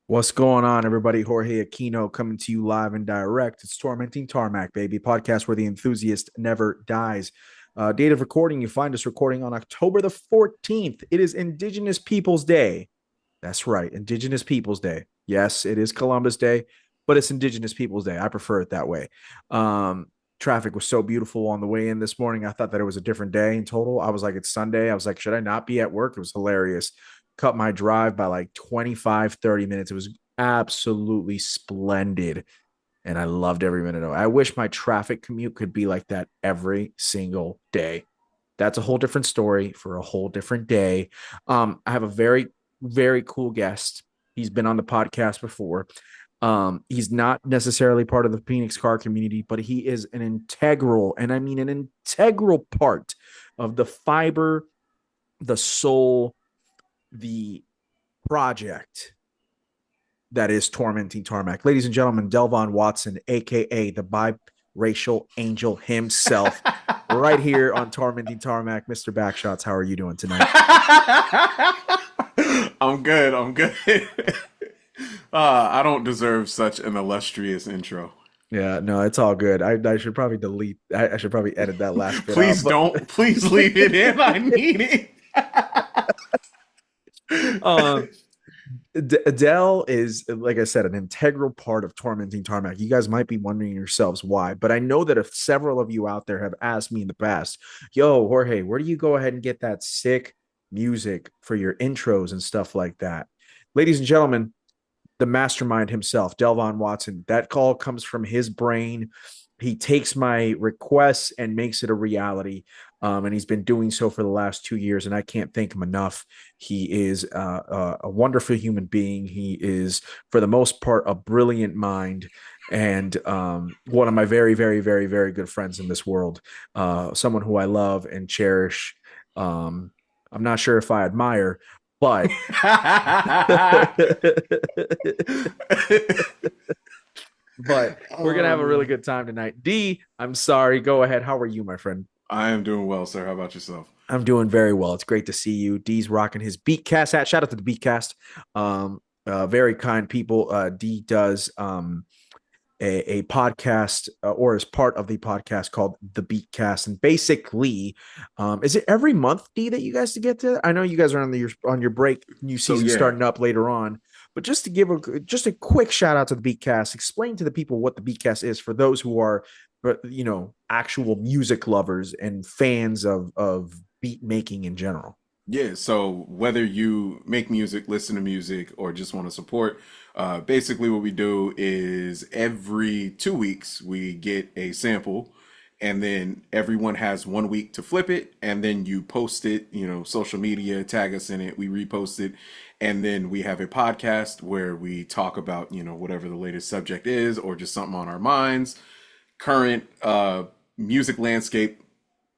What's going on, everybody? Jorge Aquino coming to you live and direct. It's Tormenting Tarmac, baby, podcast where the enthusiast never dies. Date of recording, you find us recording on October the 14th. It is Indigenous Peoples Day. That's right, Indigenous Peoples Day. Yes, it is Columbus Day, but it's Indigenous Peoples Day. I prefer it that way. Um, Traffic was so beautiful on the way in this morning. I thought that it was a different day in total. I was like, it's Sunday. I was like, should I not be at work? It was hilarious. Cut my drive by like 25, 30 minutes. It was absolutely splendid. And I loved every minute of it. I wish my traffic commute could be like that every single day. That's a whole different story for a whole different day. I have a very, very cool guest. He's been on the podcast before. He's not necessarily part of the Phoenix car community, but he is an integral, and I mean an integral part of the fiber, the soul, the project that is Tormenting Tarmac. Ladies and gentlemen, Dellvon Watson, aka the biracial angel himself, right here on Tormenting Tarmac. Mr. Backshots, how are you doing tonight? I'm good. I'm good. I don't deserve such an illustrious intro. Yeah, no, it's all good. I should probably delete. I should probably edit that last bit out. Please But don't. Please leave it in. I need it. um, Dell is, like I said, an integral part of Tormenting Tarmac. You guys might be wondering yourselves why, but I know that if several of you out there have asked me in the past, yo, Jorge, where do you go ahead and get that sick music for your intros and stuff like that? Ladies and gentlemen, the mastermind himself, Dellvon Watson, that call comes from his brain. He takes my requests and makes it a reality. And he's been doing so for the last 2 years, and I can't thank him enough. He is a wonderful human being. He is, for the most part, a brilliant mind and one of my very, very, very, very good friends in this world. Someone who I love and cherish. I'm not sure if I admire, but but we're gonna have a really Man. good time tonight. D, I'm sorry. Go ahead. How are you, my friend? I am doing well, sir. How about yourself? I'm doing very well. It's great to see you. D's rocking his Beatcast hat. Shout out to the Beatcast. Very kind people. D does a podcast or is part of the podcast called The Beatcast. And basically, is it every month, D, that you guys to get to? I know you guys are on your break, new So season yeah. starting up later on. But just to give a quick shout out to the Beatcast, explain to the people what the Beatcast is for those who are, actual music lovers and fans of beat making in general. Yeah, so whether you make music, listen to music, or just want to support, basically what we do is every 2 weeks we get a sample, and then everyone has 1 week to flip it, and then you post it, social media, tag us in it, we repost it, and then we have a podcast where we talk about, whatever the latest subject is, or just something on our minds, current music landscape,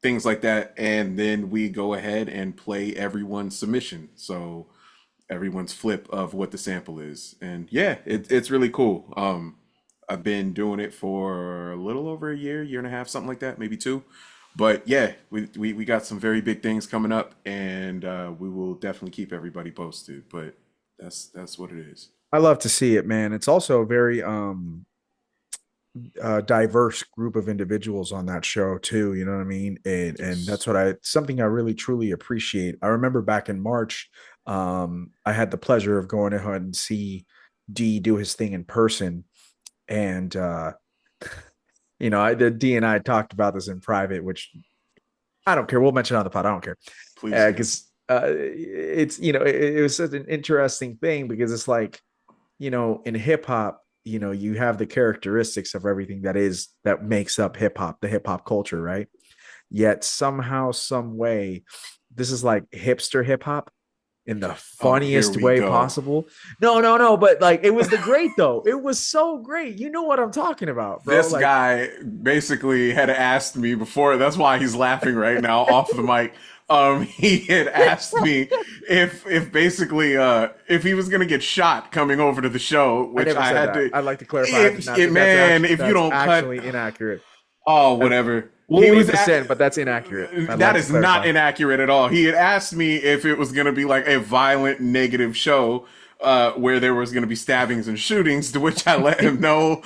things like that, and then we go ahead and play everyone's submission, so everyone's flip of what the sample is. And yeah, it's really cool. I've been doing it for a little over a year and a half, something like that, maybe two. But yeah, we got some very big things coming up, and we will definitely keep everybody posted. But that's what it is. I love to see it, man. It's also a very diverse group of individuals on that show too. You know what I mean? And Yes. that's what I something I really truly appreciate. I remember back in March, I had the pleasure of going ahead and see D do his thing in person, and the D and I talked about this in private, which I don't care. We'll mention it on the pod. I don't care Please do. because it's it was such an interesting thing because it's like in hip hop, you have the characteristics of everything that makes up hip hop, the hip hop culture, right? Yet somehow, some way, this is like hipster hip hop in the Oh, here funniest we way go. possible. No, no, no, but like it was the great though. It was so great. You know what I'm talking about, bro? This Like guy basically had asked me before. That's why he's laughing right now off the mic. He had asked me if basically if he was gonna get shot coming over to the show, I which never I said had that. to. I'd like to clarify Man, if you that's don't cut, actually inaccurate. oh whatever. We'll He leave was this at, in, but that's inaccurate. I'd that like to is not clarify. inaccurate at all. He had asked me if it was gonna be like a violent negative show. where there was going to be stabbings and shootings, to which I let him know,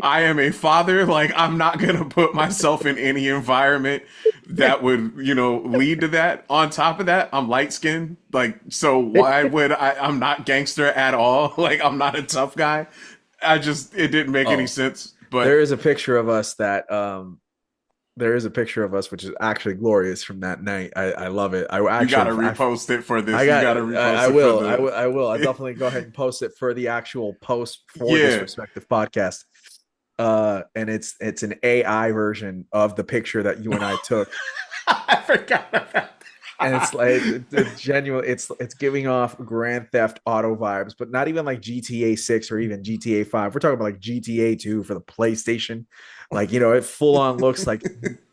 I am a father. Like, I'm not going to put myself in any environment that would, lead to that. On top of that, I'm light skinned. Like, so why would I'm not gangster at all. Like, I'm not a tough guy. It didn't make any Oh, sense. But there is a picture of us that there is a picture of us which is actually glorious from that night. I love it. I you got actually to repost it for this. I You got got to I repost it for will. the. I will. I'll definitely go ahead and post it for the actual post for this Yeah. respective podcast. And it's an AI version of the picture that you and I took. I forgot about that. And it's like it's genuine. It's giving off Grand Theft Auto vibes, but not even like GTA 6 or even GTA 5. We're talking about like GTA 2 for the PlayStation. Like, it full on looks like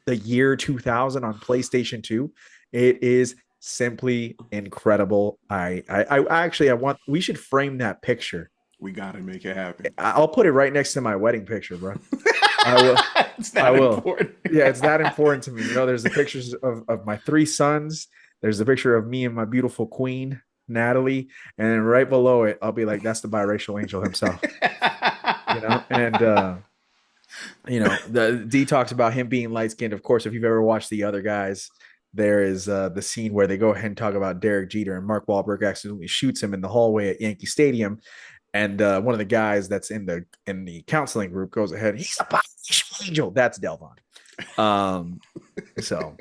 the year 2000 on PlayStation 2. It is simply incredible. I want we should frame that picture. We got to make it happen. I'll put it right next to my wedding picture, bro. I will. It's I that will. important. Yeah, it's that important to me. There's the pictures of my three sons. There's the picture of me and my beautiful queen, Natalie. And then right below it, I'll be like, that's the biracial angel himself. And the D talks about him being light skinned. Of course, if you've ever watched The Other Guys, there is the scene where they go ahead and talk about Derek Jeter, and Mark Wahlberg accidentally shoots him in the hallway at Yankee Stadium. And one of the guys that's in the counseling group goes ahead. He's a biracial angel. That's Dellvon. So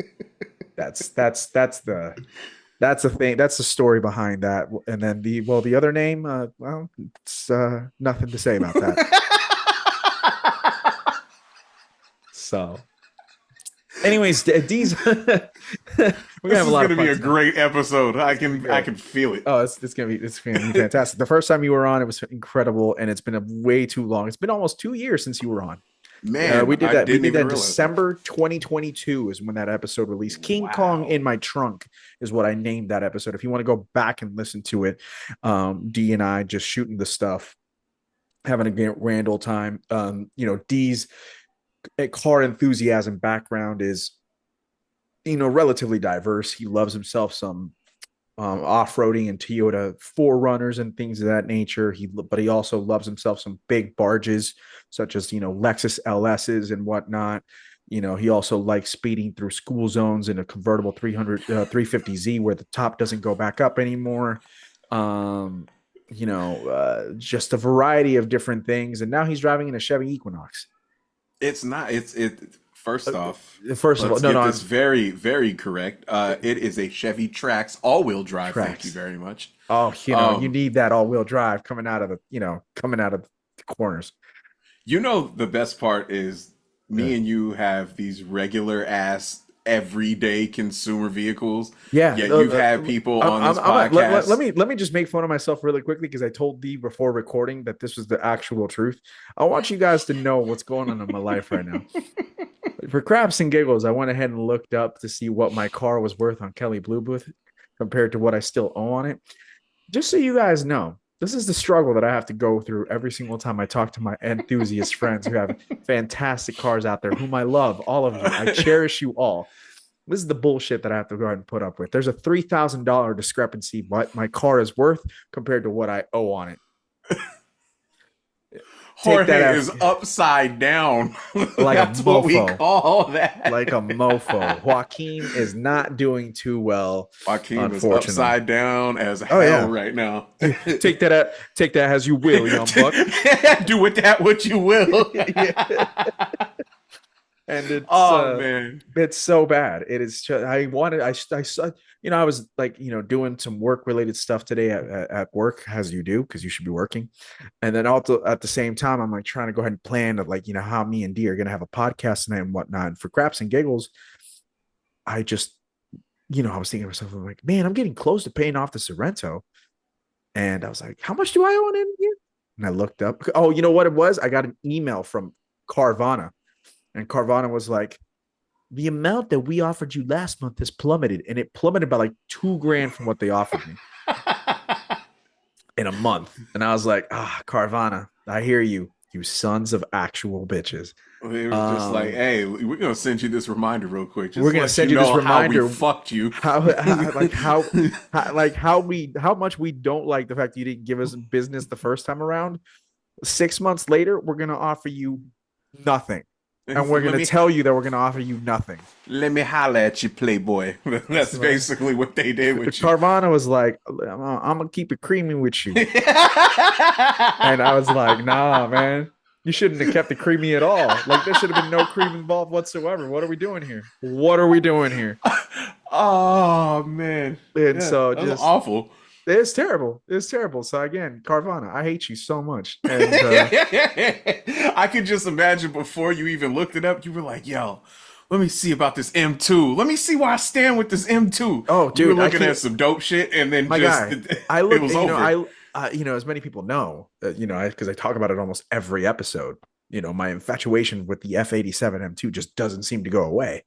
that's the thing. That's the story behind that. And then the other name, well, it's nothing to say about that. So, anyways, D's we're gonna have a lot of fun. This is gonna be a great episode. I can feel it. Oh, it's gonna be fantastic. The first time you were on, it was incredible, and it's been a way too long. It's been almost 2 years since you were on. Man, we did that. We did that realize December 2022 is when that episode released. King Kong in My Trunk is what I named that episode. If you want to go back and listen to it, D and I just shooting the stuff, having a grand old time. D's car enthusiasm background is, relatively diverse. He loves himself some off-roading and Toyota 4Runners and things of that nature. But he also loves himself some big barges, such as Lexus LSs and whatnot. He also likes speeding through school zones in a convertible 350Z where the top doesn't go back up anymore. Just a variety of different things. And now he's driving in a Chevy Equinox. It's not. First off, it's very, very correct. It is a Chevy Trax all-wheel drive. Trax. Thank you very much. Oh, you need that all-wheel drive coming out of the corners. The best part is me and you have these regular ass everyday consumer vehicles. Yeah, you've had people on this podcast. Let me just make fun of myself really quickly because I told Dee before recording that this was the actual truth. I want you guys to know what's going on in my life right now. For craps and giggles, I went ahead and looked up to see what my car was worth on Kelley Blue Book compared to what I still owe on it. Just so you guys know, this is the struggle that I have to go through every single time I talk to my enthusiast friends who have fantastic cars out there, whom I love, all of you. I cherish you all. This is the bullshit that I have to go ahead and put up with. There's a $3,000 discrepancy what my car is worth compared to what I owe on it. Jorge is upside down. Like That's a mofo. What we call that. Like a mofo. Joaquin is not doing too well. Joaquin is upside down as hell right now. Take that as you will, young buck. Do with that what you will. And it's man, it's so bad. It is just, I was like, doing some work related stuff today at work, as you do, because you should be working. And then also at the same time, I'm like trying to go ahead and plan of like, how me and D are going to have a podcast tonight and whatnot. And for craps and giggles, I just, I was thinking to myself, I'm like, man, I'm getting close to paying off the Sorrento. And I was like, how much do I owe on it here? And I looked up. Oh, you know what it was? I got an email from Carvana. And Carvana was like, the amount that we offered you last month has plummeted. And it plummeted by like $2,000 from what they offered me in a month. And I was like, Carvana, I hear you. You sons of actual bitches. They were just like, Um, hey, we're gonna send you this reminder real quick, we're just to gonna let you send you this know how we reminder fucked you. how much we don't like the fact that you didn't give us business the first time around. 6 months later, we're gonna offer you nothing, and we're let gonna me tell you that we're gonna offer you nothing. let me holla at you, Playboy. That's So, basically what they did with you. Carvana was like, I'm gonna keep it creamy with you. And I was like, nah, man, you shouldn't have kept it creamy at all. Like, there should have been no cream involved whatsoever. What are we doing here? What are we doing here? Oh man, And yeah, so that was just, awful. it's terrible. It's terrible. So again, Carvana, I hate you so much. And I could just imagine before you even looked it up, you were like, yo, let me see about this M2. Let me see where I stand with this M2. oh, You were dude, I looking at can't. some dope shit, and then My just guy, I it look. was over. As many people know, because I talk about it almost every episode. My infatuation with the F87 M2 just doesn't seem to go away.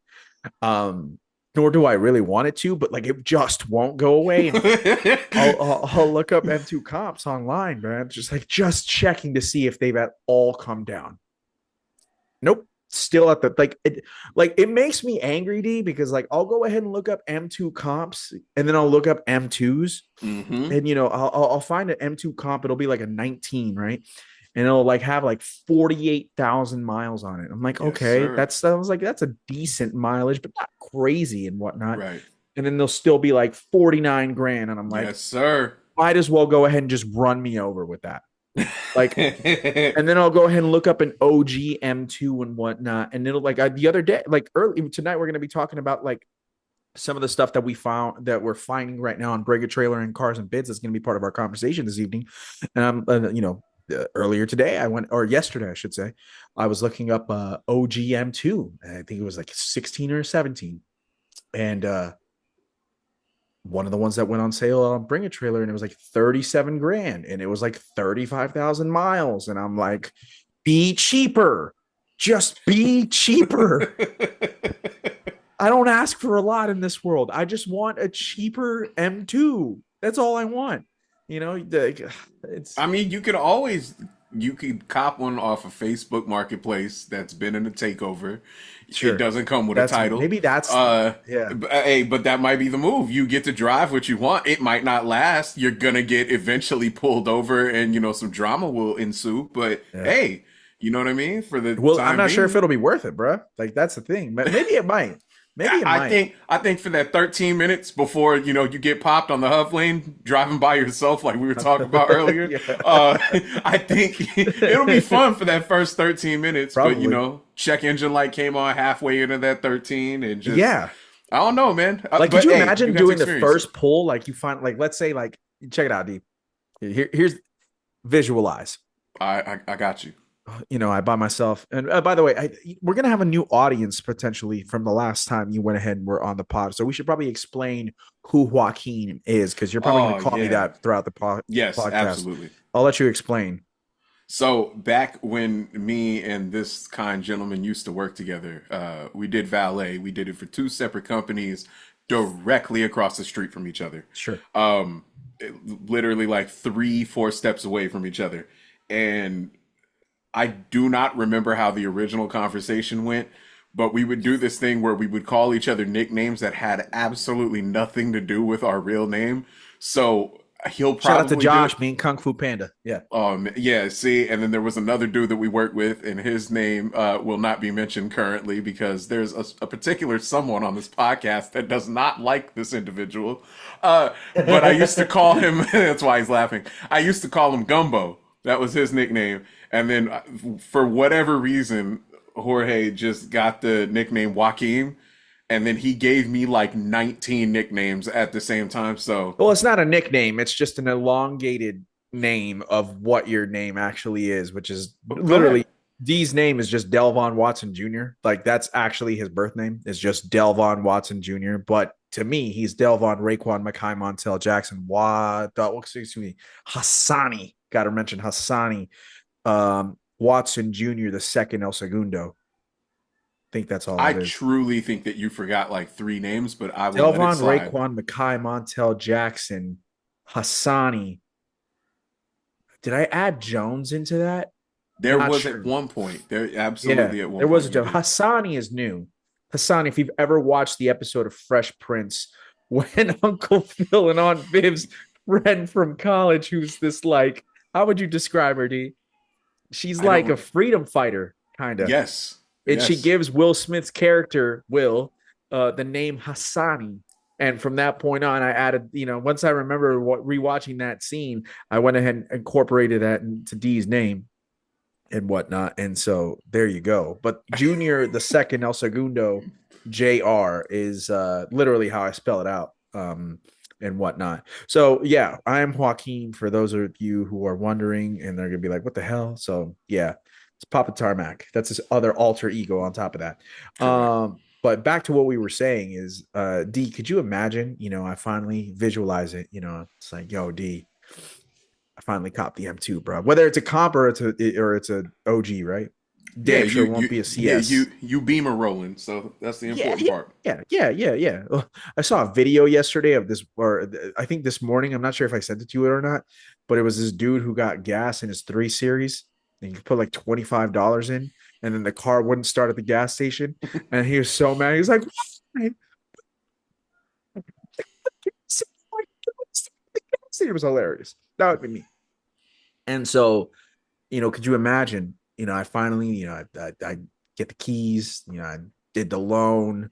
Um, Nor do I really want it to, but like it just won't go away. And I'll look up M2 comps online, man. Just checking to see if they've at all come down. Nope. Still at the it makes me angry, D, because like I'll go ahead and look up M2 comps and then I'll look up M2s Hmm. and I'll find an M2 comp. It'll be like a 19, right? And it'll like have like 48,000 miles on it. I'm like, Yes, okay, sir. that's a decent mileage, but not crazy and whatnot. Right. And then they'll still be like 49 grand. And I'm like, Yes, sir. might as well go ahead and just run me over with that. Like, and then I'll go ahead and look up an OG M2 and whatnot. And it'll the other day, like early tonight, we're going to be talking about like some of the stuff that we found that we're finding right now on Break a Trailer and Cars and Bids. That's going to be part of our conversation this evening. And earlier today, or yesterday, I should say, I was looking up OGM2. I think it was like 16 or 17. And one of the ones that went on sale on Bring a Trailer, and it was like 37 grand, and it was like 35,000 miles. And I'm like, be cheaper. Just be cheaper. I don't ask for a lot in this world. I just want a cheaper M2. That's all I want. It's I mean, you could cop one off of Facebook Marketplace that's been in a takeover. It sure. doesn't come with a That's title. maybe that's yeah. Hey, but that might be the move. You get to drive what you want. It might not last. You're gonna get eventually pulled over, and some drama will ensue. But Yeah. hey, you know what I mean? For the Well, I'm time not sure if being, it'll be worth it, bro. Like that's the thing. But maybe it might. Maybe it I might. think I think for that 13 minutes before you get popped on the huff lane driving by yourself like we were talking about earlier, Yeah. I think it'll be fun for that first 13 minutes. But Probably. check engine light came on halfway into that 13 and just Yeah. I don't know, man. Like, could But you hey, you imagine got to doing the experience it. first pull? Like you find let's say check it out, D. Here's visualize. I got you. I buy myself. And by the way, we're gonna have a new audience potentially from the last time you went ahead and were on the pod. So we should probably explain who Joaquin is because you're probably gonna Oh call me yeah, that throughout the yes, podcast. absolutely. I'll let you explain. So back when me and this kind gentleman used to work together, we did valet. We did it for two separate companies directly across the street from each other. Sure. Literally like 3, 4 steps away from each other. And I do not remember how the original conversation went, but we would do this thing where we would call each other nicknames that had absolutely nothing to do with our real name. So he'll Shout out to probably do it. Josh being Kung Fu Panda. Yeah. Yeah, see, and then there was another dude that we worked with, and his name will not be mentioned currently because there's a particular someone on this podcast that does not like this individual. But I used to call him, that's why he's laughing. I used to call him Gumbo. That was his nickname. And then for whatever reason, Jorge just got the nickname Joaquin. And then he gave me like 19 nicknames at the same time. So Well, it's not a nickname. It's just an elongated name of what your name actually is, which is go literally ahead. D's name is just Dellvon Watson Jr. Like that's actually his birth name. It's just Dellvon Watson Jr. But to me, he's Dellvon Raekwon Mackay Montel Jackson. Excuse me, Hassani. Got to mention Hassani. Watson Jr. the second El Segundo. I think that's all I it is. truly think that you forgot like 3 names, but I will let it Dellvon slide. Raekwon Mackay Montel Jackson Hassani. Did I add Jones into that? There Not was at sure. one point. There Yeah, absolutely at one there was point a you joke. did. Hassani is new. Hassani, if you've ever watched the episode of Fresh Prince when Uncle Phil and Aunt Viv's friend from college, who's this like, how would you describe her, D? She's I like a don't. freedom fighter, kind of. Yes. And she Yes. gives Will Smith's character, Will, the name Hassani. And from that point on, I added, once I remember rewatching that scene, I went ahead and incorporated that into D's name and whatnot. And so there you go. But Junior, the second El Segundo, JR is literally how I spell it out. And whatnot. So yeah, I am Joaquin for those of you who are wondering, and they're gonna be like, what the hell? So yeah, it's Papa Tarmac. That's his other alter ego on top of that. Correct. But back to what we were saying is D, could you imagine, I finally visualize it, it's like, yo, D, I finally copped the M2, bro. Whether it's a comp or it's a OG, right? Yeah, Damn sure it won't be a yeah, CS. you beamer rolling, so that's the Yeah, important yeah, part. yeah. I saw a video yesterday of this, or I think this morning. I'm not sure if I sent it to you or not, but it was this dude who got gas in his 3 Series, and you put like $25 in, and then the car wouldn't start at the gas station, and he was so mad. He was like, "Why?" It was hilarious. That would be me. And so, could you imagine? I finally, I get the keys. I did the loan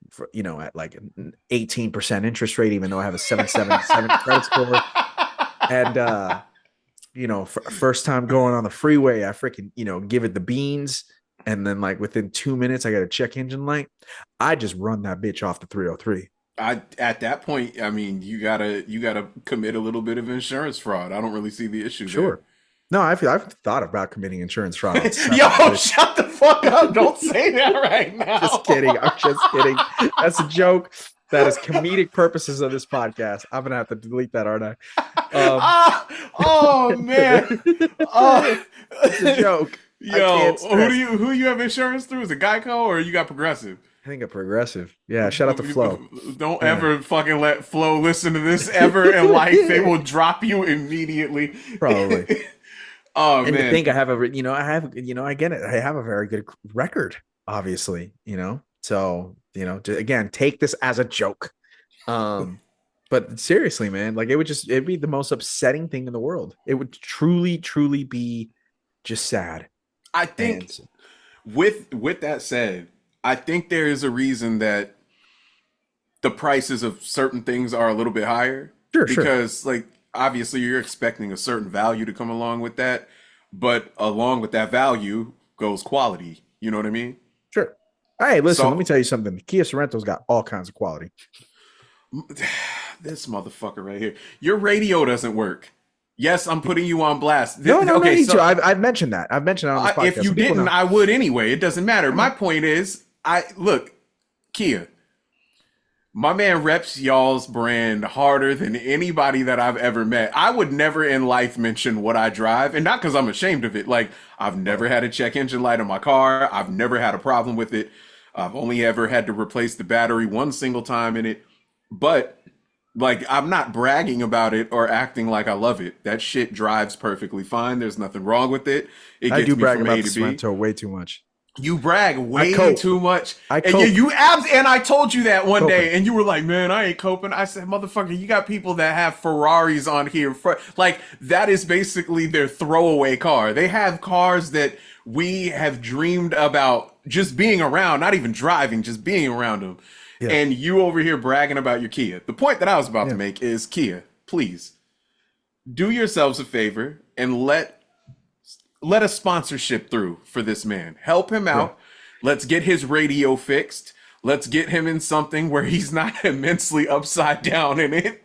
for, at like an 18% interest rate, even though I have a 777 credit score. And for first time going on the freeway, I freaking, give it the beans. And then like within 2 minutes, I got a check engine light. I just run that bitch off the 303. At that point, I mean, you gotta commit a little bit of insurance fraud. I don't really see the issue there. Sure. No, I've thought about committing insurance fraud on Yo, several. shut the fuck up! Don't say that right Just now. kidding. I'm just kidding. That's a joke. That is comedic purposes of this podcast. I'm gonna have to delete that, aren't I? Oh man. It's a joke. Yo, who you have insurance through? Is it Geico or you got Progressive? I think a Progressive. Yeah, shout out to Flo. Don't Yeah. ever fucking let Flo listen to this ever in life. They will drop you immediately. Probably. Oh And to man. think I have I get it. I have a very good record, obviously, So, again, take this as a joke. But seriously, man, like it'd be the most upsetting thing in the world. It would truly, truly be just sad. I think And with that said, I think there is a reason that the prices of certain things are a little bit higher sure. because like obviously you're expecting a certain value to come along with that, but along with that value goes quality. You know what I mean? Sure. Hey, listen, let me So tell you something. The Kia Sorrento's got all kinds of quality. this motherfucker right here, your radio doesn't work. Yes, I'm putting you on blast. No, Okay, need to. so I've mentioned that. I've mentioned it on this podcast. if you So people didn't, know. I would anyway. It doesn't matter. My point is, I look, Kia. My man reps y'all's brand harder than anybody that I've ever met. I would never in life mention what I drive, and not because I'm ashamed of it. Like, I've never had a check engine light on my car. I've never had a problem with it. I've only ever had to replace the battery one single time in it. But, like, I'm not bragging about it or acting like I love it. That shit drives perfectly fine. There's nothing wrong with it. It I gets do me brag from about A the to B. Sorrento way too much. You brag way cope. too much. I And cope. and I told you that one Coping. day, and you were like, "Man, I ain't coping." I said, "Motherfucker, you got people that have Ferraris on here. Like that is basically their throwaway car. They have cars that we have dreamed about just being around, not even driving, just being around them." Yeah. And you over here bragging about your Kia. The point that I was about Yeah. to make is Kia, please do yourselves a favor and let a sponsorship through for this man. Help him out. Let's get his radio fixed. Let's get him in something where he's not immensely upside down in it.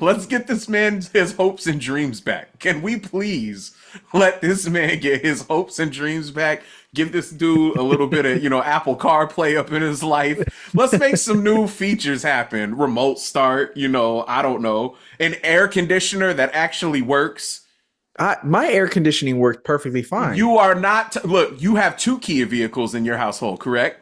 Let's get this man his hopes and dreams back. Can we please let this man get his hopes and dreams back? Give this dude a little bit of, Apple CarPlay up in his life. Let's make some new features happen. Remote start, I don't know. An air conditioner that actually works. My air conditioning worked perfectly fine. You are not. Look, you have 2 Kia vehicles in your household, correct?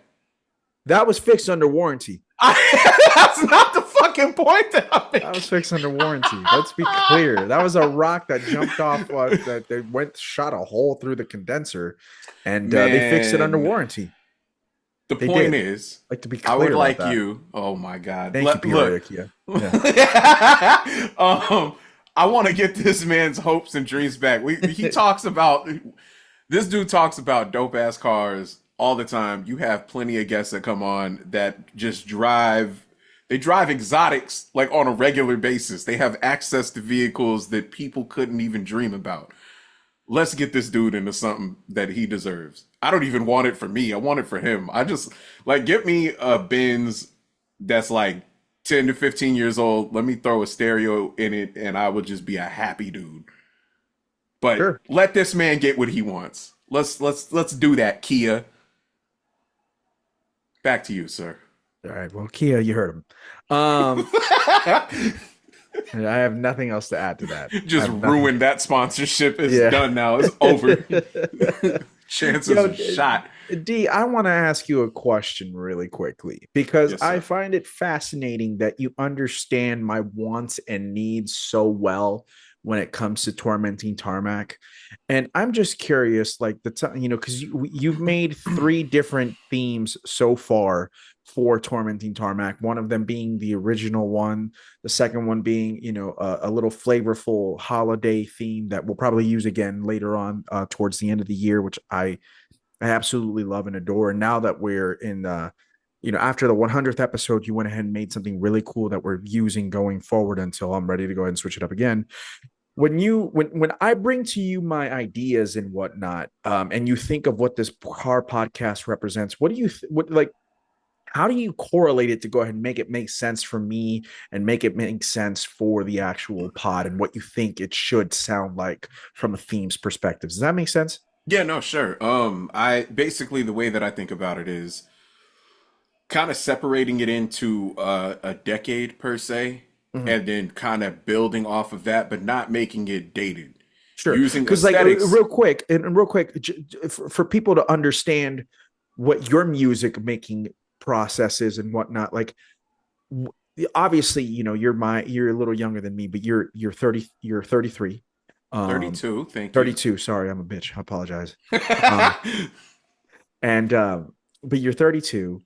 That was fixed under warranty. That's not the fucking fucking point that I'm That was making. fixed under warranty. Let's be clear. That was a rock that jumped off, that they shot a hole through the condenser, and they fixed it under Man, warranty. the They point did. is, Like to be I would clear about like that. you. Oh my God. Thank you, Peoria Look. Kia. Yeah. I want to get this man's hopes and dreams back. He talks about this dude talks about dope ass cars all the time. You have plenty of guests that come on that just drive. They drive exotics like on a regular basis. They have access to vehicles that people couldn't even dream about. Let's get this dude into something that he deserves. I don't even want it for me. I want it for him. I just like get me a Benz that's like 10 to 15 years old. Let me throw a stereo in it and I would just be a happy dude. But Sure. let this man get what he wants. Let's do that, Kia. Back to you, sir. All right. Well, Kia, you heard him. I have nothing else to add to that. Just ruined that sponsorship. It's done now. It's over. Chances are shot. D, I want to ask you a question really quickly because Yes, I sir. find it fascinating that you understand my wants and needs so well when it comes to tormenting tarmac. And I'm just curious, like because you've made three different themes so far for tormenting tarmac. One of them being the original one, the second one being a little flavorful holiday theme that we'll probably use again later on towards the end of the year, which I absolutely love and adore. And now that we're in after the 100th episode, you went ahead and made something really cool that we're using going forward until I'm ready to go ahead and switch it up again. When I bring to you my ideas and whatnot, and you think of what this car podcast represents, what do you like? How do you correlate it to go ahead and make it make sense for me and make it make sense for the actual pod and what you think it should sound like from a themes perspective? Does that make sense? Yeah, no, sure. I basically the way that I think about it is kind of separating it into a decade per se, Mhm. and then kind of building off of that, but not making it dated. Sure. Using Because like aesthetics. real quick, for people to understand what your music making process is and whatnot, like obviously, you're a little younger than me, but you're 30, you're 33. 32, thank you. 32. Sorry, I'm a bitch. I apologize. Um, and but you're 32.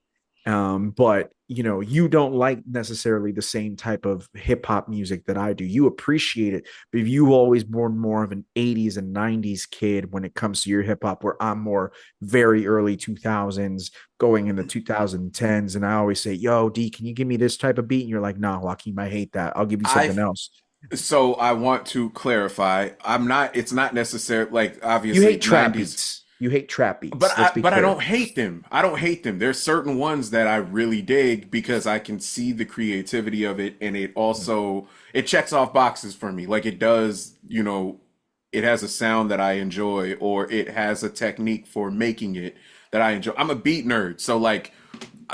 But you don't like necessarily the same type of hip hop music that I do. You appreciate it, but you've always been more of an 80s and 90s kid when it comes to your hip hop, where I'm more very early 2000s going in the 2010s. And I always say, yo, D, can you give me this type of beat? And you're like, nah, Joaquin, I hate that. I'll give you something I else. so I want to clarify. I'm not. It's not necessary. Like You obviously hate trap 90s. beats. You hate trap beats. But Let's be I clear. don't hate them. I don't hate them. There's certain ones that I really dig because I can see the creativity of it, and it also it checks off boxes for me. Like it does, it has a sound that I enjoy, or it has a technique for making it that I enjoy. I'm a beat nerd, so like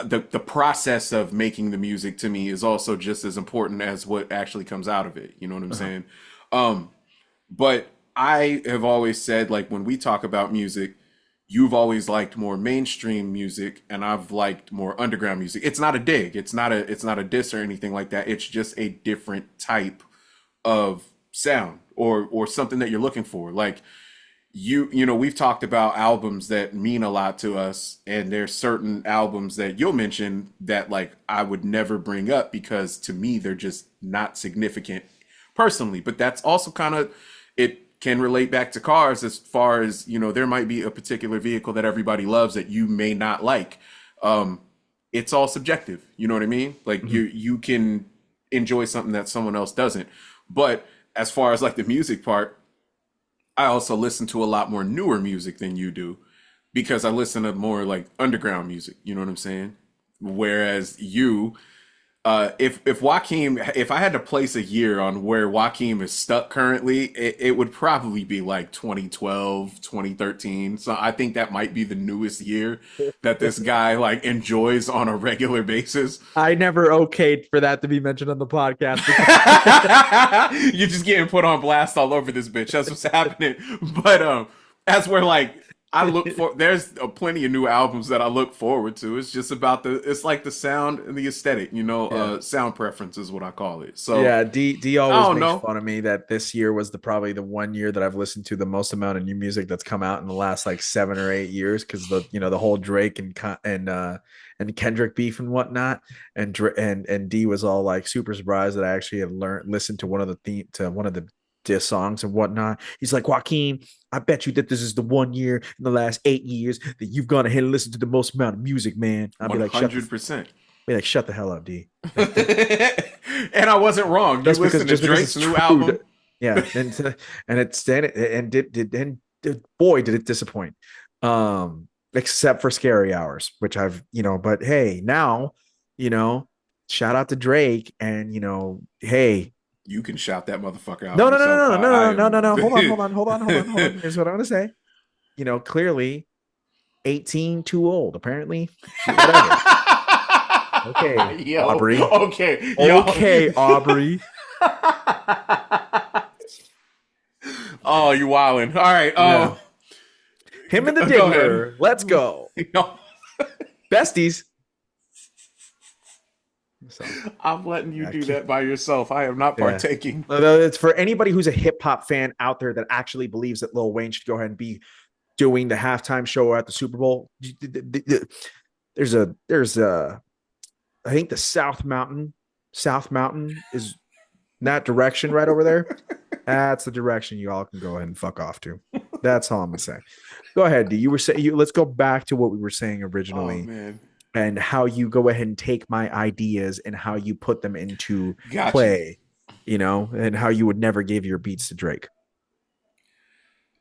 the process of making the music to me is also just as important as what actually comes out of it. You know what I'm saying? But I have always said, like, when we talk about music, you've always liked more mainstream music and I've liked more underground music. It's not a dig. It's not a diss or anything like that. It's just a different type of sound or something that you're looking for. Like we've talked about albums that mean a lot to us, and there's certain albums that you'll mention that like I would never bring up because to me they're just not significant personally. But that's also kind of it can relate back to cars as far as there might be a particular vehicle that everybody loves that you may not like. It's all subjective, you know what I mean? Like you can enjoy something that someone else doesn't. But as far as like the music part, I also listen to a lot more newer music than you do because I listen to more like underground music, you know what I'm saying? Whereas if Joaquin, if I had to place a year on where Joaquin is stuck currently, it would probably be like 2012, 2013. So I think that might be the newest year that this guy like enjoys on a regular basis. I never okayed for that to be mentioned on the podcast. You're just getting put on blast all over this bitch. That's what's happening. But as we're like I look for there's plenty of new albums that I look forward to. It's just about it's like the sound and the aesthetic, Yeah. sound preference is what I call it. So Yeah, D I always don't makes know. fun of me that this year was probably the one year that I've listened to the most amount of new music that's come out in the last like 7 or 8 years because the whole Drake and Kendrick beef and whatnot, and D was all like super surprised that I actually had listened to one of the diss songs and whatnot. He's like, Joaquin, I bet you that this is the one year in the last 8 years that you've gone ahead and listened to the most amount of music, man. I'll be like, 100%. shut the hell up, D. And I wasn't wrong. You listen to Just because Drake's it's new true. album. Yeah, and boy did it disappoint. Except for Scary Hours, which but hey, now, you know, shout out to Drake, and hey, You can shout that motherfucker out no, no, no, yourself. no, no, I no, no, no, am. no, hold on, hold on, hold on, hold on, hold on. Here's what I'm gonna say. Clearly, 18 too old. Apparently, whatever. Okay, Yo, Aubrey. okay, yo. Okay, Aubrey. Oh, you wildin'. All right. Yeah. Him and the Go ahead. Diggler. Let's go. No, Besties. So, I'm letting you yeah, do that by yourself. I am not yeah. partaking. It's for anybody who's a hip hop fan out there that actually believes that Lil Wayne should go ahead and be doing the halftime show at the Super Bowl. There's I think the South Mountain is that direction right over there. That's the direction you all can go ahead and fuck off to. That's all I'm gonna say. Go ahead, D. You were saying let's go back to what we were saying originally. Oh man. And how you go ahead and take my ideas and how you put them into Got you. play, and how you would never give your beats to Drake.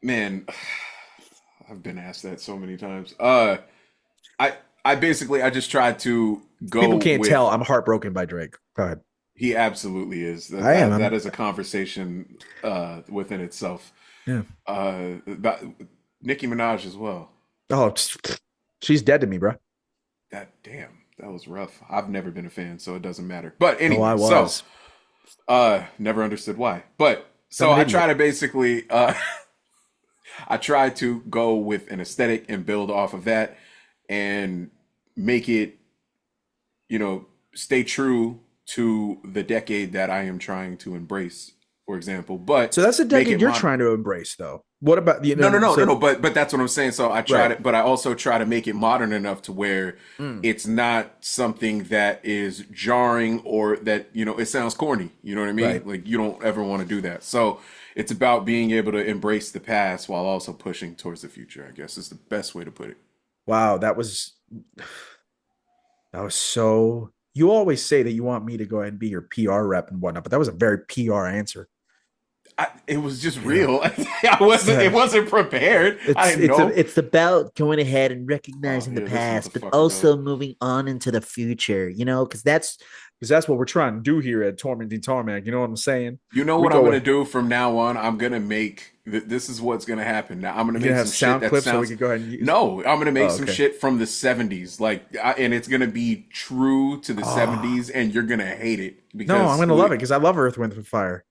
Man, I've been asked that so many times. I basically I just tried to go People can't with, tell I'm heartbroken by Drake. Go ahead. he absolutely is. I am. That is a conversation within itself. Yeah. About Nicki Minaj as well. Oh, she's dead to me, bro. That was rough. I've never been a fan, so it doesn't matter. But Oh, anyway, I was. so never understood why. But so I try to basically I try to go with an aesthetic and build off of that and make it, stay true to the decade that I am trying to embrace, for example. But So that's a make decade it you're trying to embrace, though. What about no. But that's what I'm saying. So I try Right. to, but I also try to make it modern enough to where it's not something that is jarring or that it sounds corny. You know what I mean? Right. Like you don't ever want to do that. So it's about being able to embrace the past while also pushing towards the future. I guess is the best way to put it. Wow, that was so. You always say that you want me to go ahead and be your PR rep and whatnot, but that was a very PR answer. It was just real. I wasn't. It wasn't prepared. I didn't know. It's about going ahead and recognizing Oh, the yeah, past, this but motherfucker, also though. moving on into the future. Because that's what we're trying to do here at Tormenting Tarmac. You know what I'm saying? You know We what I'm go gonna with, do from now on? I'm gonna make. This is what's gonna happen. Now I'm gonna you make gonna have some shit sound that clips so we sounds. can go ahead and use. No, I'm gonna make Oh, some okay. shit from the '70s, and it's gonna be true to the '70s, and you're gonna hate it because No, I'm gonna love it because I love Earth, Wind, and Fire.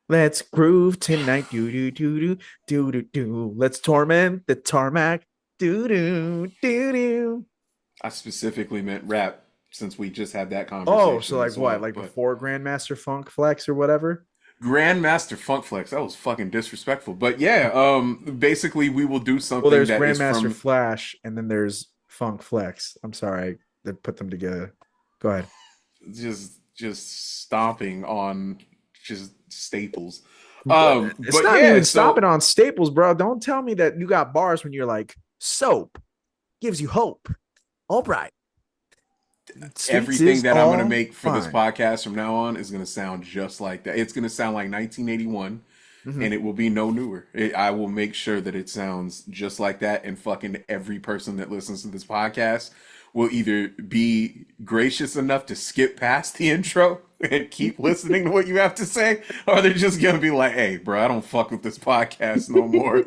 Let's groove tonight. Do do do do do do do. Let's torment the tarmac. Do do do do. I specifically meant rap since we just had that Oh, so conversation like as what? well. Like But before Grandmaster Funk Flex or whatever? Grandmaster Funk Flex, that was fucking disrespectful. But yeah, basically we will do Well, something there's that is Grandmaster from Flash, and then there's Funk Flex. I'm sorry, they put them together. Go ahead. just stomping on just staples. It's But not yeah, even so stopping on staples, bro. Don't tell me that you got bars when you're like, soap gives you hope. All right. Streets everything is that I'm gonna all make for this fine. podcast from now on is gonna sound just like that. It's gonna sound like 1981, Mhm. and it will be no newer. I will make sure that it sounds just like that, and fucking every person that listens to this podcast will either be gracious enough to skip past the intro and keep listening to what you have to say, or they're just gonna be like, "Hey, bro, I don't fuck with this podcast no more."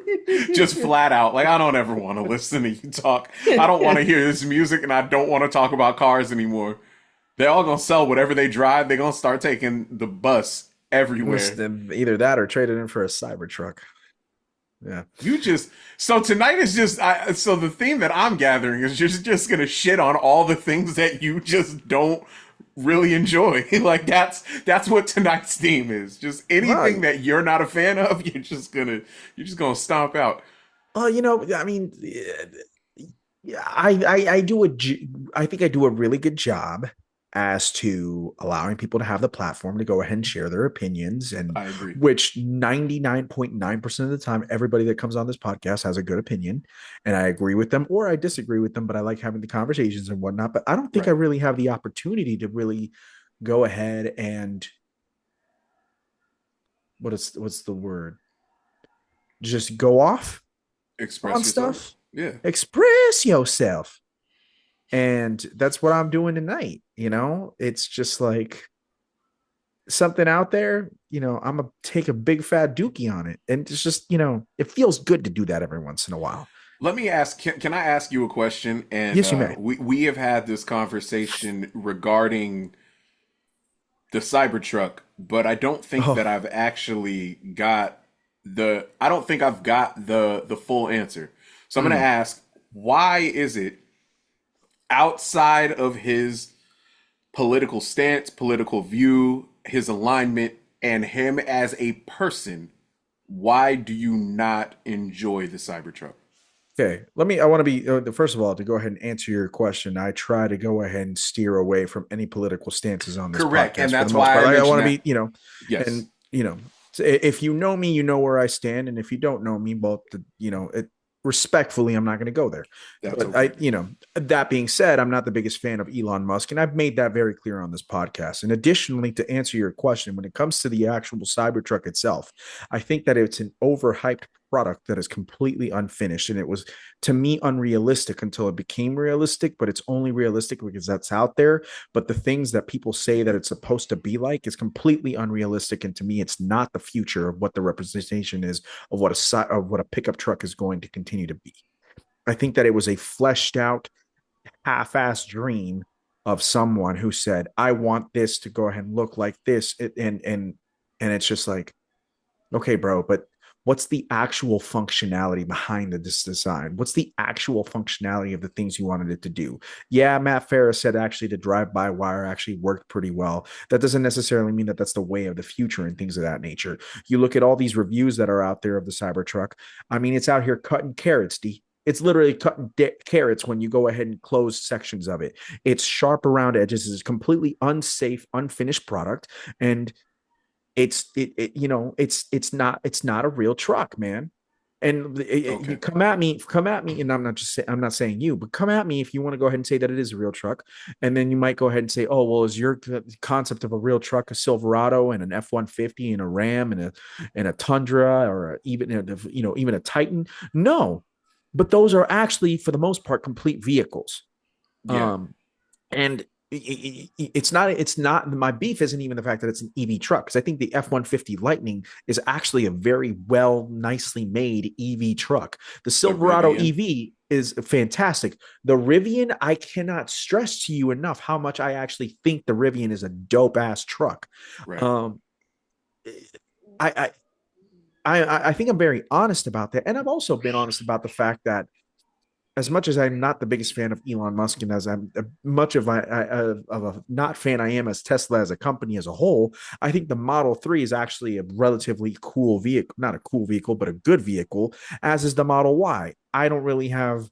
Just flat out, like I don't ever want to listen to you talk. I don't want to hear this music, and I don't want to talk about cars anymore. They're all gonna sell whatever they drive. They're gonna start taking the bus everywhere. Either that or trade it in for a Cybertruck. Yeah. You just so tonight is just so the theme that I'm gathering is just gonna shit on all the things that you just don't really enjoy. Like that's what tonight's theme is. Just anything Well, that you're not a fan of, you're just gonna stomp out. I mean, yeah, I do I think I do a really good job as to allowing people to have the platform to go ahead and share their opinions, and I agree. which 99.9% of the time everybody that comes on this podcast has a good opinion, and I agree with them or I disagree with them, but I like having the conversations and whatnot. But I don't think I Right. really have the opportunity to really go ahead and what's the word, just go off on Express yourself. stuff, Yeah. express yourself. And that's what I'm doing tonight. It's just like something out there, I'm gonna take a big fat dookie on it. And it's just, it feels good to do that every once in a while. Let me ask. Can I ask you a question? And Yes, you may. we have had this conversation regarding the Cybertruck, but I don't think that Oh, I've actually got the. I don't think I've got the full answer. So I'm going to mm, ask, why is it outside of his political stance, political view, his alignment, and him as a person, why do you not enjoy the Cybertruck? okay. I want to be, first of all, to go ahead and answer your question. I try to go ahead and steer away from any political stances on this Correct, and podcast for the that's most why part. I Like, I mentioned want to that. be, Yes. and, so if you know me, you know where I stand. And if you don't know me, well, respectfully, I'm not going to go there. That's But okay. that being said, I'm not the biggest fan of Elon Musk. And I've made that very clear on this podcast. And additionally, to answer your question, when it comes to the actual Cybertruck itself, I think that it's an overhyped product that is completely unfinished. And it was, to me, unrealistic until it became realistic, but it's only realistic because that's out there. But the things that people say that it's supposed to be like is completely unrealistic. And to me, it's not the future of what the representation is of what a pickup truck is going to continue to be. I think that it was a fleshed out, half-assed dream of someone who said, "I want this to go ahead and look like this," and it's just like, okay, bro, but what's the actual functionality behind this design? What's the actual functionality of the things you wanted it to do? Yeah, Matt Ferris said actually the drive-by wire actually worked pretty well. That doesn't necessarily mean that that's the way of the future and things of that nature. You look at all these reviews that are out there of the Cybertruck. I mean, it's out here cutting carrots, D. It's literally cutting carrots when you go ahead and close sections of it. It's sharp around edges. It's a completely unsafe, unfinished product, and it's not a real truck, man. And you Okay. come at me, and I'm not saying you, but come at me if you want to go ahead and say that it is a real truck, and then you might go ahead and say, oh well, is your concept of a real truck a Silverado and an F-150 and a Ram and a Tundra, or even a Titan? No, but those are actually for the most part complete vehicles. Yeah. Um, and it's not my beef isn't even the fact that it's an EV truck, because I think the F-150 Lightning is actually a very well, nicely made EV truck. The The Silverado Rivian. EV is fantastic. The Rivian, I cannot stress to you enough how much I actually think the Rivian is a dope ass truck. Right. um I, I think I'm very honest about that, and I've also been honest about the fact that, as much as I'm not the biggest fan of Elon Musk, and as I'm much of a not fan I am as Tesla as a company as a whole, I think the Model 3 is actually a relatively cool vehicle, not a cool vehicle, but a good vehicle, as is the Model Y. I don't really have,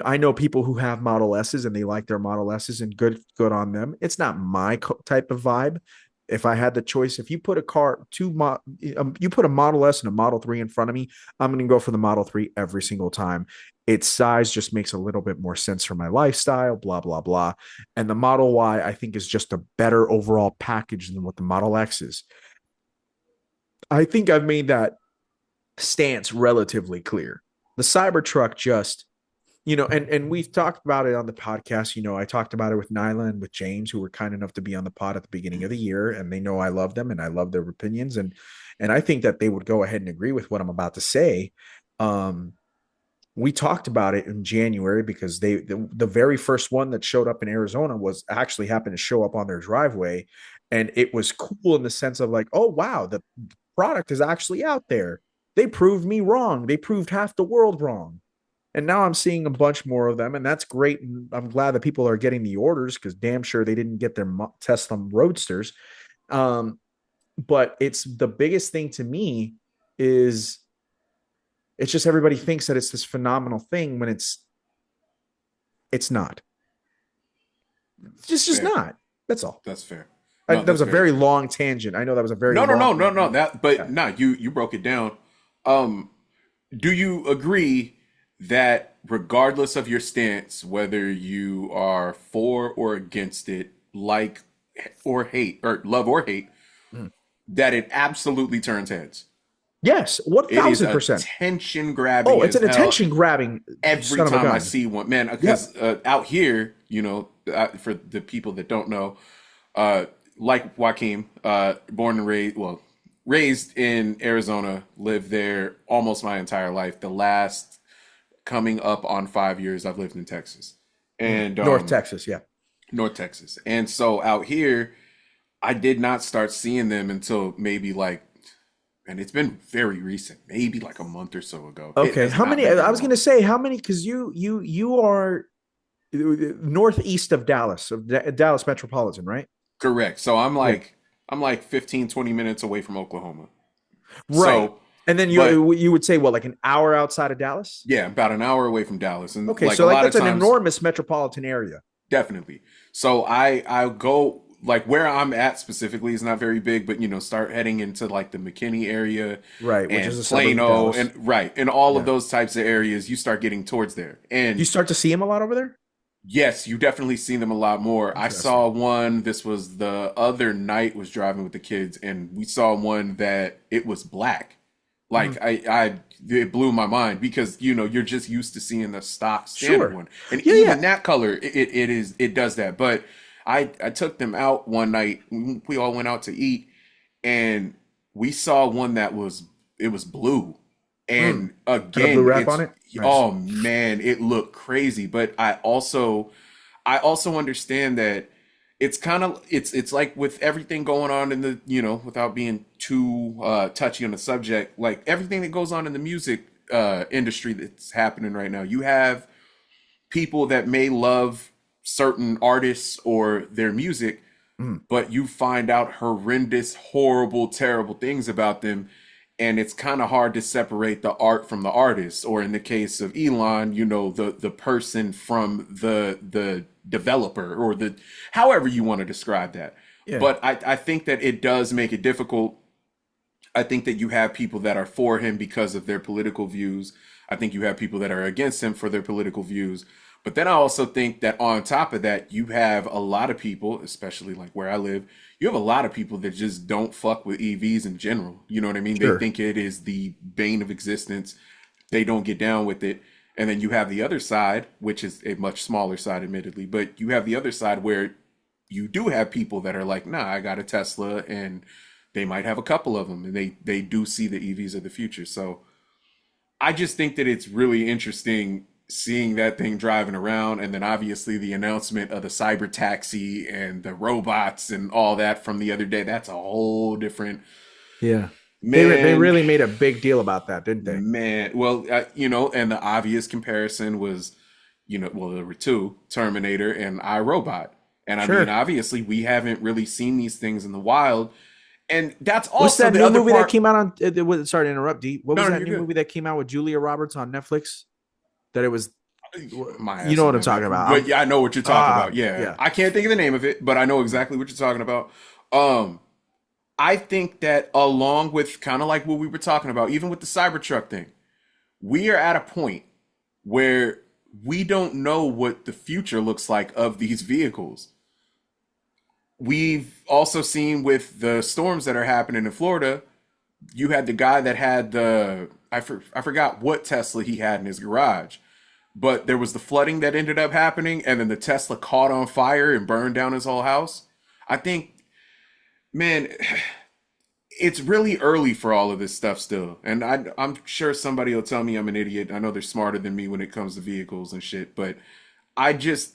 I know people who have Model S's and they like their Model S's, and good on them. It's not my type of vibe. If I had the choice, if you put you put a Model S and a Model 3 in front of me, I'm going to go for the Model 3 every single time. Its size just makes a little bit more sense for my lifestyle, blah, blah, blah. And the Model Y, I think, is just a better overall package than what the Model X is. I think I've made that stance relatively clear. The Cybertruck just, and we've talked about it on the podcast. I talked about it with Nyla and with James, who were kind enough to be on the pod at the beginning of the year, and they know I love them and I love their opinions, and I think that they would go ahead and agree with what I'm about to say. Um, we talked about it in January because the very first one that showed up in Arizona was actually happened to show up on their driveway, and it was cool in the sense of like, oh wow, the product is actually out there. They proved me wrong. They proved half the world wrong. And now I'm seeing a bunch more of them, and that's great. And I'm glad that people are getting the orders because damn sure they didn't get their Tesla Roadsters. Um, but it's the biggest thing to me is it's just everybody thinks that it's this phenomenal thing when it's not. It's just Fair. not. That's all. That's fair. No, That was that's a very very true. long tangent. I know that was a very No, no, long. no, no, no. That, but Yeah. no, you broke it down. Um, do you agree that regardless of your stance, whether you are for or against it, like or hate, or love or hate, Mm. that it absolutely turns heads? Yes, one It is thousand percent. attention Oh, grabbing it's as an hell attention grabbing every son of a time I gun. see one. Man, Yep. because out here, for the people that don't know, uh, like Joaquin, born and raised, well, raised in Arizona, lived there almost my entire life. The last coming up on 5 years, I've lived in Texas and North Texas. Yeah. North Texas. And so out here, I did not start seeing them until maybe like, and it's been very recent, maybe like a month or so ago. It Okay. has How not many? been I very was going long. to say how many because you are northeast of Dallas, of Dallas metropolitan, right? Correct. So Yeah. I'm like 15, 20 minutes away from Oklahoma. Right. So, And then but you would say what, like an hour outside of Dallas? yeah, about an hour away from Dallas. And Okay, like a so like lot of that's an times, enormous metropolitan area. definitely. So I go like where I'm at specifically is not very big, but start heading into like the McKinney area Right, which is and a suburb of Plano Dallas. and right, and all of Yeah. those types of areas, you start getting towards there. Do you And start to see him a lot over there? yes, you definitely see them a lot more. I Interesting. saw one, this was the other night, was driving with the kids, and we saw one that it was black. Mhm. Like it blew my mind because you're just used to seeing the stock standard Sure. one, and Yeah, even yeah. that color, it does that. But I took them out one night. We all went out to eat, and we saw one that was it was blue, Mm. and Had a blue again, wrap on it's it? Nice. oh man, it looked crazy. But I also understand that it's kind of it's like with everything going on in the without being too touchy on the subject, like everything that goes on in the music industry that's happening right now. You have people that may love certain artists or their music, Mm. but you find out horrendous, horrible, terrible things about them. And it's kind of hard to separate the art from the artist, or in the case of Elon, the person from the developer, or the however you want to describe that. Yeah. But I think that it does make it difficult. I think that you have people that are for him because of their political views. I think you have people that are against him for their political views. But then I also think that on top of that, you have a lot of people, especially like where I live, you have a lot of people that just don't fuck with EVs in general. You know what I mean? They Sure. think it is the bane of existence. They don't get down with it. And then you have the other side, which is a much smaller side, admittedly, but you have the other side where you do have people that are like, nah, I got a Tesla, and they might have a couple of them, and they do see the EVs of the future. So I just think that it's really interesting seeing that thing driving around, and then obviously the announcement of the cyber taxi and the robots and all that from the other day. That's a whole different Yeah. They man, really made a big deal about that, didn't they? man. Well, and the obvious comparison was, well, there were two, Terminator and iRobot. And I mean, Sure. obviously, we haven't really seen these things in the wild. And that's What's also that the new other movie that part. came out on? Sorry to interrupt, D. What No, was no, that you're new good. movie that came out with Julia Roberts on Netflix? That it was, My you ass know on what I'm that, talking man. about. But yeah, I know what you're talking about. Yeah, Yeah. I can't think of the name of it, but I know exactly what you're talking about. Um, I think that along with kind of like what we were talking about, even with the Cybertruck thing, we are at a point where we don't know what the future looks like of these vehicles. We've also seen with the storms that are happening in Florida, you had the guy that had I forgot what Tesla he had in his garage, but there was the flooding that ended up happening, and then the Tesla caught on fire and burned down his whole house. I think, man, it's really early for all of this stuff still. And I'm sure somebody will tell me I'm an idiot. I know they're smarter than me when it comes to vehicles and shit, but I just,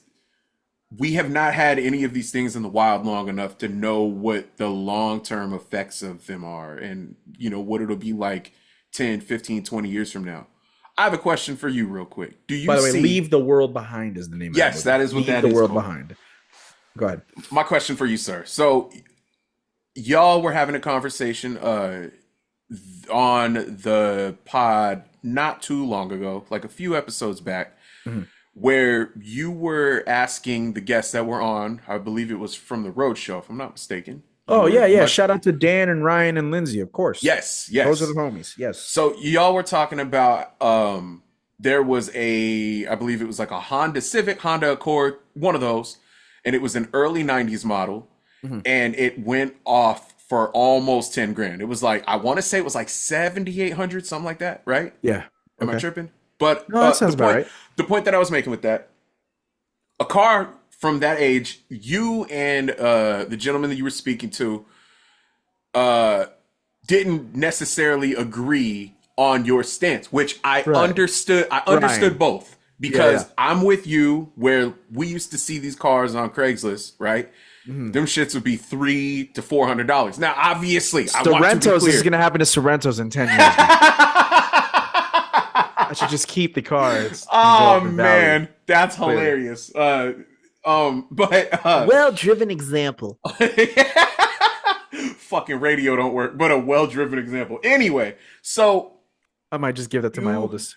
we have not had any of these things in the wild long enough to know what the long term effects of them are, and what it'll be like 10, 15, 20 years from now. I have a question for you real quick. Do you By the way, see Leave the World Behind is the name of that Yes, movie. that is what Leave that the is World called. Behind. Go ahead. My question for you, sir. So y'all were having a conversation on the pod not too long ago, like a few episodes back, Mhm. where you were asking the guests that were on, I believe it was from the Road Show, if I'm not mistaken. You Oh, were yeah. much Shout out to Dan and Ryan and Lindsay, of course. Yes, Those are the yes. homies. Yes. So y'all were talking about there was I believe it was like a Honda Civic, Honda Accord, one of those, and it was an early 90s model, Mhm. and it went off for almost 10 grand. It was like, I want to say it was like 7,800, something like that, right? Yeah. Am I Okay. tripping? But No, that sounds about right. the point that I was making with that, a car from that age, you and the gentleman that you were speaking to uh didn't necessarily agree on your stance, which I Right. understood. I understood Ryan. both because Yeah. I'm with you where we used to see these cars on Craigslist, right? Mhm. Them shits would be $300 to $400. Now, obviously, I want to be Sorrento's clear. is going to happen to Sorrento's in 10 years. I should just keep the car. It's Oh developing value. man, that's Clearly. hilarious. But Well-driven example. fucking radio don't work, but a well-driven example. Anyway, so I might just give that to my You- oldest.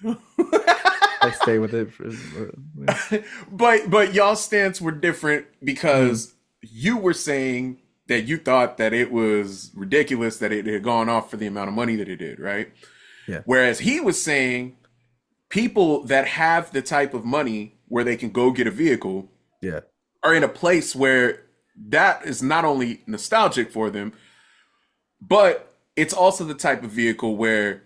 I stay with it. but y'all stance were different because you were saying that you thought that it was ridiculous that it had gone off for the amount of money that it did, right? Yeah. Whereas he was saying people that have the type of money where they can go get a vehicle Yeah. are in a place where that is not only nostalgic for them, but it's also the type of vehicle where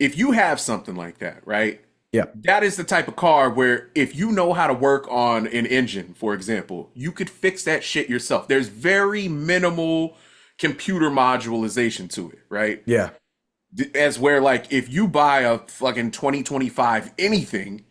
if you have something like that, right? Yeah. That is the type of car where if you know how to work on an engine, for example, you could fix that shit yourself. There's very minimal computer modularization to it, right? Yeah. As where like if you buy a fucking 2025 anything,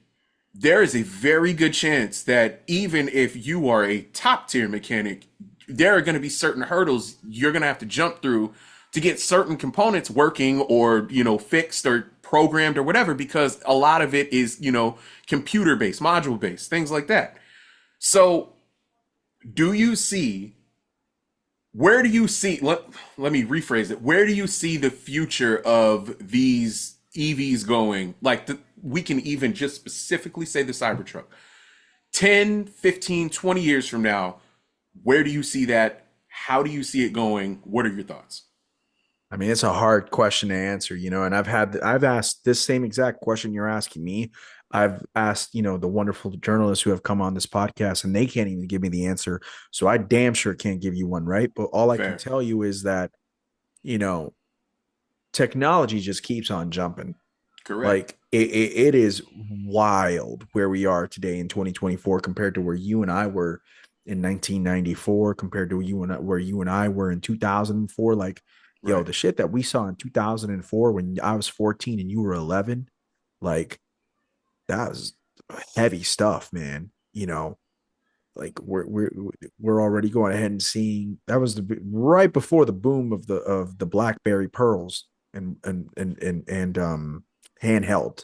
there is a very good chance that even if you are a top tier mechanic, there are going to be certain hurdles you're going to have to jump through to get certain components working or, fixed or programmed or whatever, because a lot of it is, computer based, module based, things like that. So where do you see, let me rephrase it. Where do you see the future of these EVs going? Like we can even just specifically say the Cybertruck. 10, 15, 20 years from now, where do you see that? How do you see it going? What are your thoughts? I mean, it's a hard question to answer, and I've asked this same exact question you're asking me. I've asked, the wonderful journalists who have come on this podcast, and they can't even give me the answer. So I damn sure can't give you one, right? But all I Fair. can tell you is that, technology just keeps on jumping. Correct. Like it is wild where we are today in 2024 compared to where you and I were in 1994, compared to where you and I were in 2004. Like, yo, Right. the shit that we saw in 2004 when I was 14 and you were 11, like that was heavy stuff, man. Like we're already going ahead and seeing that was right before the boom of the BlackBerry Pearls and handheld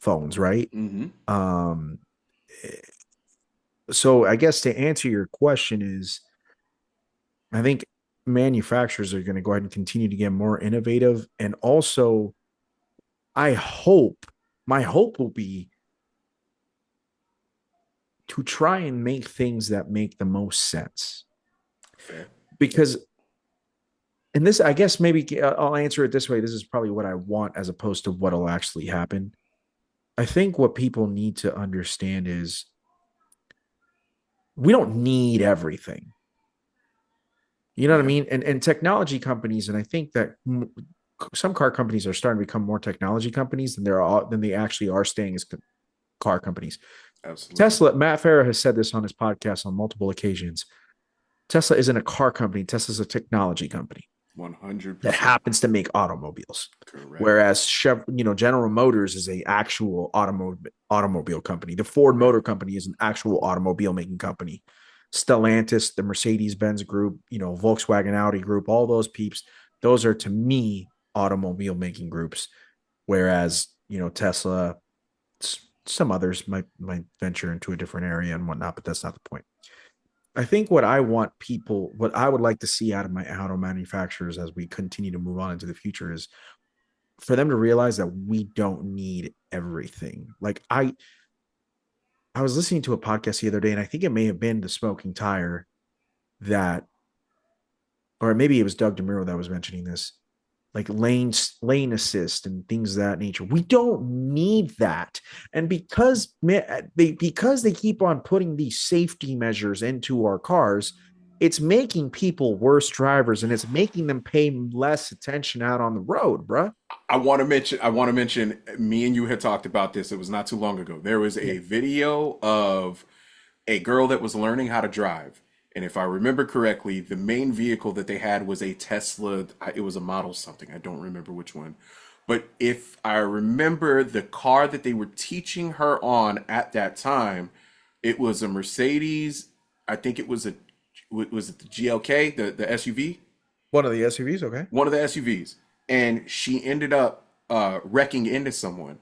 phones, right? Mm-hmm. So I guess to answer your question is, I think manufacturers are going to go ahead and continue to get more innovative, and also my hope will be to try and make things that make the most sense. Fair. Because, and this, I guess maybe I'll answer it this way. This is probably what I want as opposed to what'll actually happen. I think what people need to understand is we don't need everything. You know what I mean? And technology companies, and I think that some car companies are starting to become more technology companies than they actually are staying as car companies. Absolutely. Tesla, Matt Farah has said this on his podcast on multiple occasions. Tesla isn't a car company. Tesla's a technology company 100%. that happens to make automobiles. Correct. Whereas General Motors is a actual automobile company. The Ford Motor Company is an actual automobile making company. Stellantis, the Mercedes-Benz group, Volkswagen, Audi group, all those peeps, those are to me automobile making groups, whereas Tesla, some others might venture into a different area and whatnot, but that's not the point. I think what I would like to see out of my auto manufacturers as we continue to move on into the future is for them to realize that we don't need everything. Like I was listening to a podcast the other day, and I think it may have been the Smoking Tire that, or maybe it was Doug DeMuro that was mentioning this, like lane assist and things of that nature. We don't need that. And because they keep on putting these safety measures into our cars, it's making people worse drivers and it's making them pay less attention out on the road, bruh. I want to mention me and you had talked about this. It was not too long ago. There was Yeah. a video of a girl that was learning how to drive. And if I remember correctly, the main vehicle that they had was a Tesla. It was a model something. I don't remember which one. But if I remember the car that they were teaching her on at that time, it was a Mercedes. I think it was was it the GLK, the SUV? One of the SUVs, okay. One of the SUVs. And she ended up wrecking into someone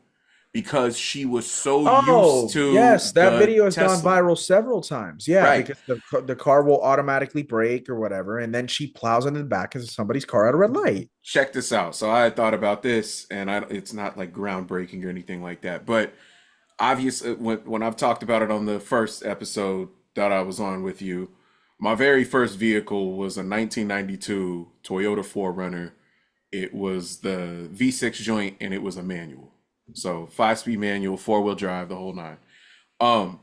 because she was so Oh, used to yes, that the video has gone Tesla. viral several times. Yeah, Right. because the car will automatically brake or whatever, and then she plows into the back of somebody's car at a red light. Check this out. So I had thought about this, and it's not like groundbreaking or anything like that. But obviously, when I've talked about it on the first episode that I was on with you, my very first vehicle was a 1992 Toyota 4Runner. It was the V6 joint, and it was a manual. So 5-speed manual, 4-wheel drive, the whole nine. Um,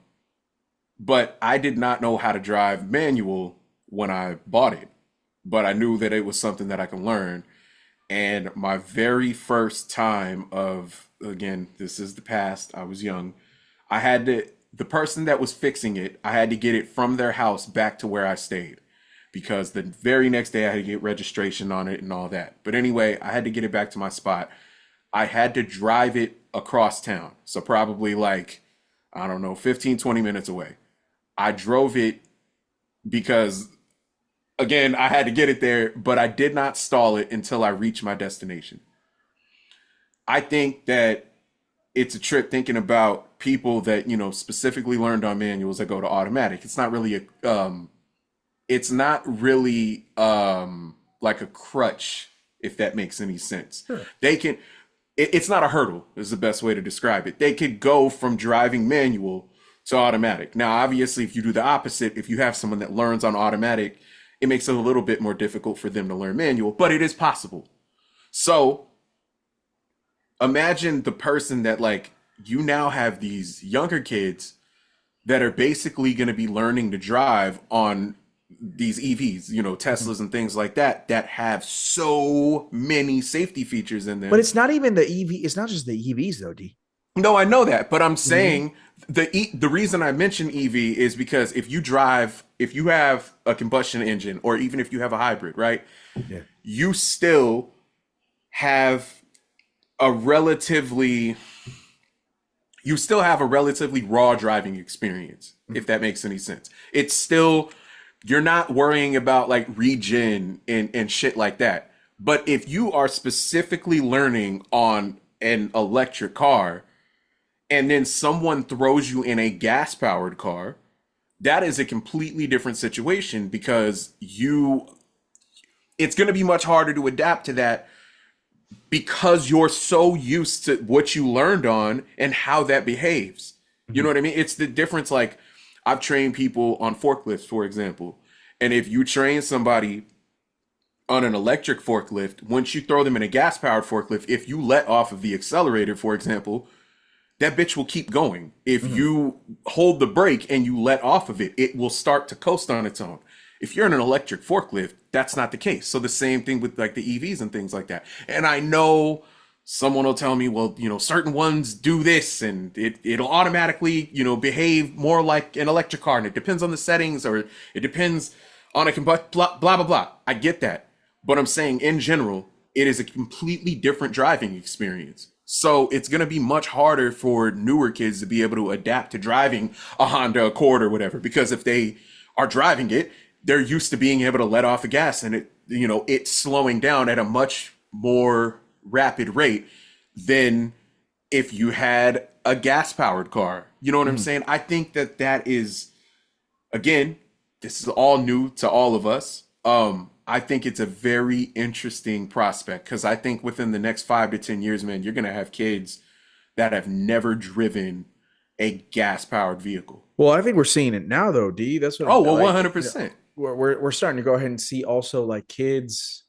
but I did not know how to drive manual when I bought it. But I knew that it was something that I can learn. And my very first time of, again, this is the past, I was young. The person that was fixing it, I had to get it from their house back to where I stayed because the very next day I had to get registration on it and all that. But anyway, I had to get it back to my spot. I had to drive it across town. So probably like, I don't know, 15, 20 minutes away. I drove it because, again, I had to get it there, but I did not stall it until I reached my destination. I think that it's a trip thinking about people that, specifically learned on manuals that go to automatic. It's not really like a crutch, if that makes any sense. Sure. It's not a hurdle is the best way to describe it. They could go from driving manual to automatic. Now, obviously, if you do the opposite, if you have someone that learns on automatic, it makes it a little bit more difficult for them to learn manual, but it is possible. So imagine the person that like you now have these younger kids that are basically going to be learning to drive on these EVs, Mhm. Teslas and things like that have so many safety features in But them. it's not even the EV. It's not just the EVs though, D. No, I know that, but I'm Mhm. saying the reason I mention EV is because if you have a combustion engine or even if you have a hybrid, right? Yeah. You still have a relatively you still have a relatively raw driving experience, if that makes any sense. It's still you're not worrying about like regen and shit like that. But if you are specifically learning on an electric car and then someone throws you in a gas powered car, that is a completely different situation because it's going to be much harder to adapt to that because you're so used to what you learned on and how that behaves. You know Mhm. what I mean? It's the difference. Like I've trained people on forklifts, for example. And if you train somebody on an electric forklift, once you throw them in a gas powered forklift, if you let off of the accelerator, for example, that bitch will keep going. If Mhm. you hold the brake and you let off of it, it will start to coast on its own. If you're in an electric forklift, that's not the case. So the same thing with like the EVs and things like that. And I know someone will tell me, well, certain ones do this and it'll automatically, behave more like an electric car and it depends on the settings or it depends on a combust blah blah blah blah. I get that. But I'm saying in general, it is a completely different driving experience. So it's going to be much harder for newer kids to be able to adapt to driving a Honda Accord or whatever, because if they are driving it, they're used to being able to let off the gas and it's slowing down at a much more rapid rate than if you had a gas powered car. You know what I'm Mhm. saying? I think that that is, again, this is all new to all of us. I think it's a very interesting prospect because I think within the next 5 to 10 years, man, you're gonna have kids that have never driven a gas powered vehicle. Well, I think we're seeing it now, though, D. That's what Oh I'm well, like. 100%. We're starting to go ahead and see also like kids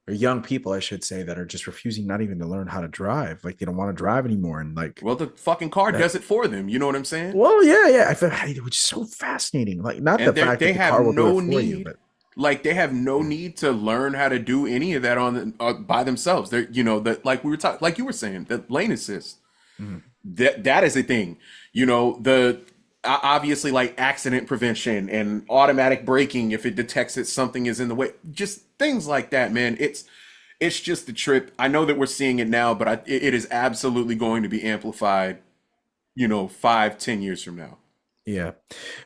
or young people, I should say, that are just refusing not even to learn how to drive. Like they don't want to drive anymore, and like Well, the fucking car that. does it for them. You know what I'm saying? Well, yeah, yeah. I feel which is so fascinating. Like not the And fact they that the have car will do it no for you, need, but like they have no yeah. need to learn how to do any of that on by themselves. They're, you know, that like we were talking, like you were saying, the lane assist, Mhm. that is a thing. You know, the obviously like accident prevention and automatic braking if it detects that something is in the way, just things like that, man. It's just a trip. I know that we're seeing it now, but it is absolutely going to be amplified, you know, 5, 10 years from now. Yeah,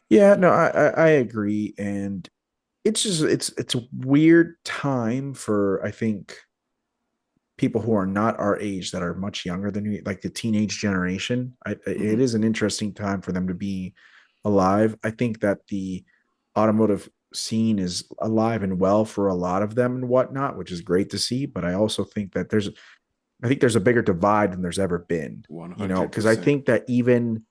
yeah. No, I agree, and it's just it's a weird time for I think people who are not our age that are much younger than we, like the teenage generation. It Hmm. is an interesting time for them to be alive. I think that the automotive scene is alive and well for a lot of them and whatnot, which is great to see. But I also think that I think there's a bigger divide than there's ever been, One because hundred I percent think that even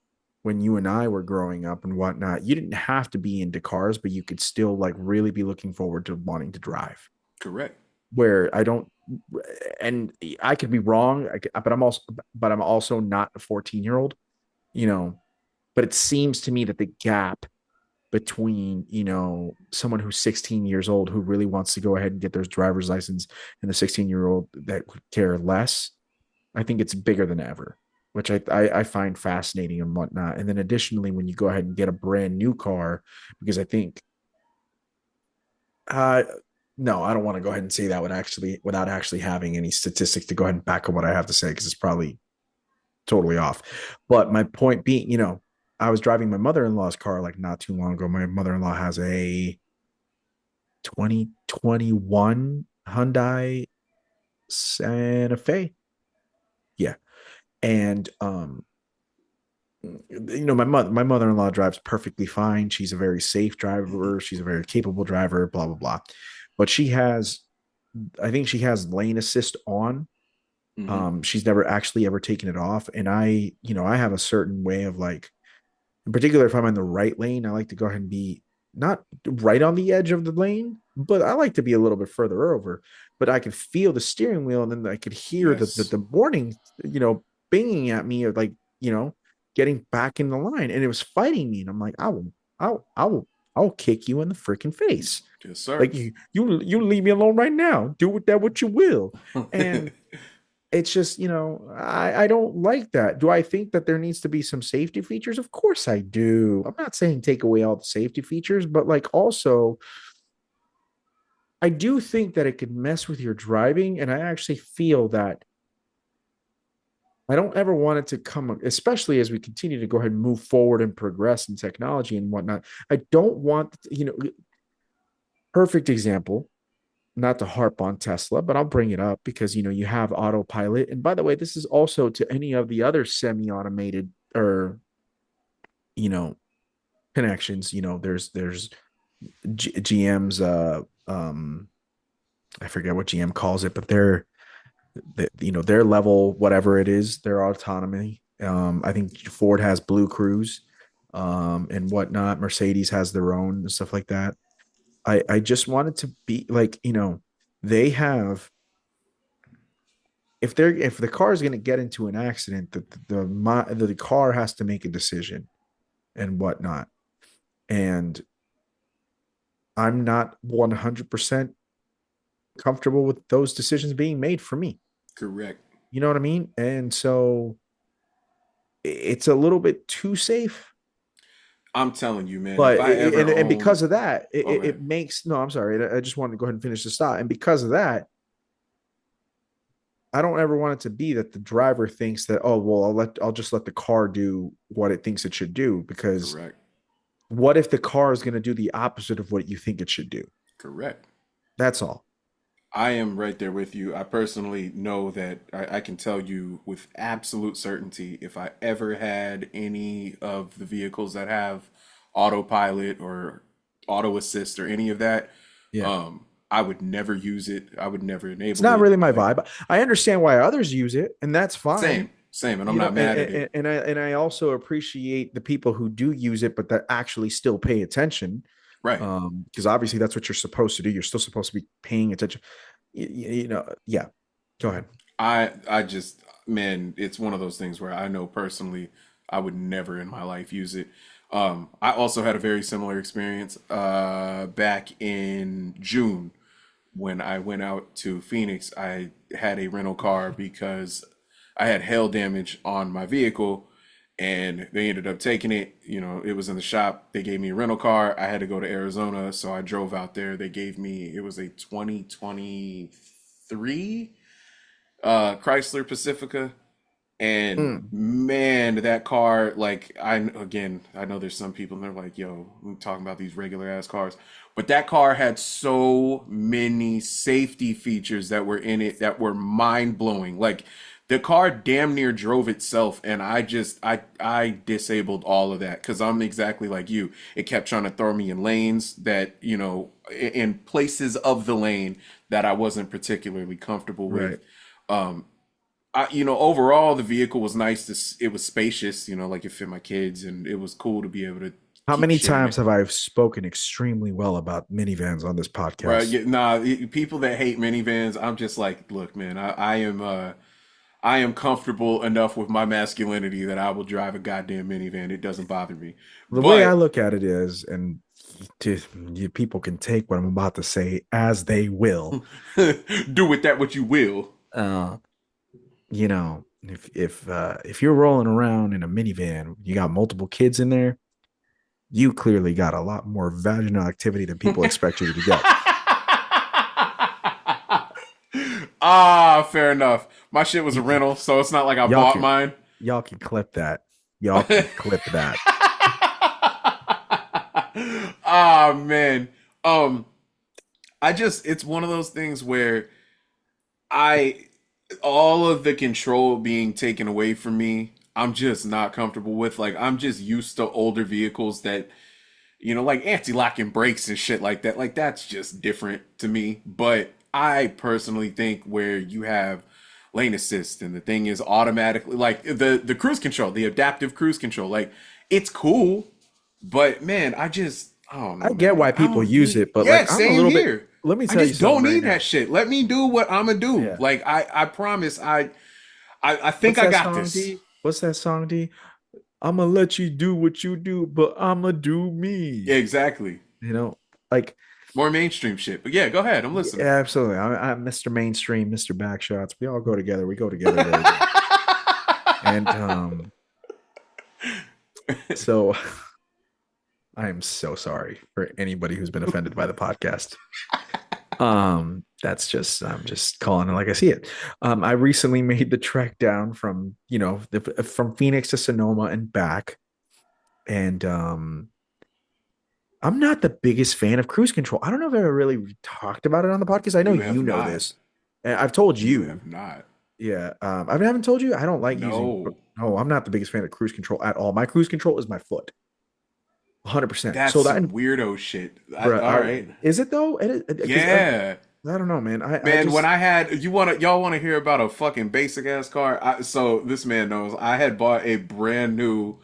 when you and I were growing up and whatnot, you didn't have to be into cars, but you could still like really be looking forward to wanting to drive. correct. Where I don't, and I could be wrong, but I'm also not a 14-year-old, you know, but it seems to me that the gap between, someone who's 16 years old who really wants to go ahead and get their driver's license and the 16-year-old that could care less, I think it's bigger than ever, which I find fascinating and whatnot. And then additionally, when you go ahead and get a brand new car, because I think uh no, I don't want to go ahead and say that without actually having any statistics to go ahead and back up what I have to say because it's probably totally off. But my point being, I was driving my mother-in-law's car like not too long ago. My mother-in-law has a 2021 Hyundai Santa Fe. Yeah. And my mother-in-law drives perfectly fine. She's a very safe Hmm. driver. She's a very capable driver, blah, blah, blah. But I think she has lane assist on. Hmm. She's never actually ever taken it off. And I have a certain way of like, in particular, if I'm in the right lane, I like to go ahead and be not right on the edge of the lane, but I like to be a little bit further over. But I could feel the steering wheel, and then I could hear Yes. the warning, binging at me, or like, you know, getting back in the line, and it was fighting me. And I'm like, I'll kick you in the freaking face. Yes, sir. Like you leave me alone right now. Do with that what you will. And it's just, I don't like that. Do I think that there needs to be some safety features? Of course I do. I'm not saying take away all the safety features, but like also I do think that it could mess with your driving. And I actually feel that I don't ever want it to come, especially as we continue to go ahead and move forward and progress in technology and whatnot. I don't want, perfect example, not to harp on Tesla, but I'll bring it up because you have autopilot. And by the way, this is also to any of the other semi-automated or you know connections. There's GM's I forget what GM calls it, but their level, whatever it is, their autonomy. I think Ford has Blue Cruise, and whatnot. Mercedes has their own and stuff like that. I just wanted to be like, they have, if the car is going to get into an accident, the car has to make a decision and whatnot. And I'm not 100% comfortable with those decisions being made for me. Correct. You know what I mean? And so it's a little bit too safe. I'm telling you, man, if But I ever and own, because of that, oh, go ahead. it makes no. I'm sorry. I just wanted to go ahead and finish this thought. And because of that, I don't ever want it to be that the driver thinks that, oh well, I'll just let the car do what it thinks it should do, because Correct. what if the car is going to do the opposite of what you think it should do? Correct. That's all. I am right there with you. I personally know that I can tell you with absolute certainty if I ever had any of the vehicles that have autopilot or auto assist or any of that, Yeah. I would never use it. I would never It's enable not it. really my Like, vibe. I understand why others use it, and that's fine. same, and I'm You know, not mad at it. and I also appreciate the people who do use it, but that actually still pay attention. Right. Because obviously that's what you're supposed to do. You're still supposed to be paying attention. Yeah. Go ahead. I just, man, it's one of those things where I know personally I would never in my life use it. I also had a very similar experience back in June when I went out to Phoenix. I had a rental car because I had hail damage on my vehicle and they ended up taking it. You know, it was in the shop. They gave me a rental car. I had to go to Arizona, so I drove out there. They gave me, it was a 2023 Chrysler Pacifica. And Mm. man, that car, like I know there's some people and they're like, yo, we're talking about these regular ass cars. But that car had so many safety features that were in it that were mind blowing. Like the car damn near drove itself, and I disabled all of that because I'm exactly like you. It kept trying to throw me in lanes that, in places of the lane that I wasn't particularly comfortable Right. with. Overall, the vehicle was nice. It was spacious, like it fit my kids, and it was cool to be able to How keep many shit in times it. have I spoken extremely well about minivans on this Bro, podcast? yeah, nah, people that hate minivans, I'm just like, look, man, I am comfortable enough with my masculinity that I will drive a goddamn minivan. It doesn't bother me. The way I But look at it is, and people can take what I'm about to say as they will. do with that what you will. Uh, if you're rolling around in a minivan, you got multiple kids in there, you clearly got a lot more vaginal activity than people expect you to get. Fair enough. My shit was a rental, so it's not like I Y'all bought can mine. y'all can clip that. Y'all can clip that. Ah man. Um, it's one of those things where I all of the control being taken away from me, I'm just not comfortable with. Like I'm just used to older vehicles that, like anti-locking brakes and shit like that. Like that's just different to me. But I personally think where you have lane assist and the thing is automatically like the cruise control, the adaptive cruise control, like it's cool, but man, I don't I know, get man. why I people don't use need, it, but yeah, like I'm a same little bit. here. Let me I tell you just don't something right need now. that shit. Let me do what I'm gonna do. Yeah. Like I promise I think What's I that got song, this. D? What's that song, D? I'm gonna let you do what you do, but I'm gonna do me. Yeah, exactly. You know, like More mainstream shit. But yeah, go ahead. I'm yeah, listening. absolutely. I'm Mr. Mainstream, Mr. Backshots. We all go together. We go together very well. And so I am so sorry for anybody who's been offended by the podcast. That's just I'm just calling it like I see it. I recently made the trek down from from Phoenix to Sonoma and back, and I'm not the biggest fan of cruise control. I don't know if I ever really talked about it on the podcast. I know You you have know not. this. And I've told You you. have not. Yeah. I haven't told you. I don't like using. No. No, I'm not the biggest fan of cruise control at all. My cruise control is my foot, 100%. That's So that, some weirdo shit. bro, All right. is it though? Because Yeah. I don't know, man. I Man, when just I had y'all want to hear about a fucking basic ass car? So this man knows I had bought a brand new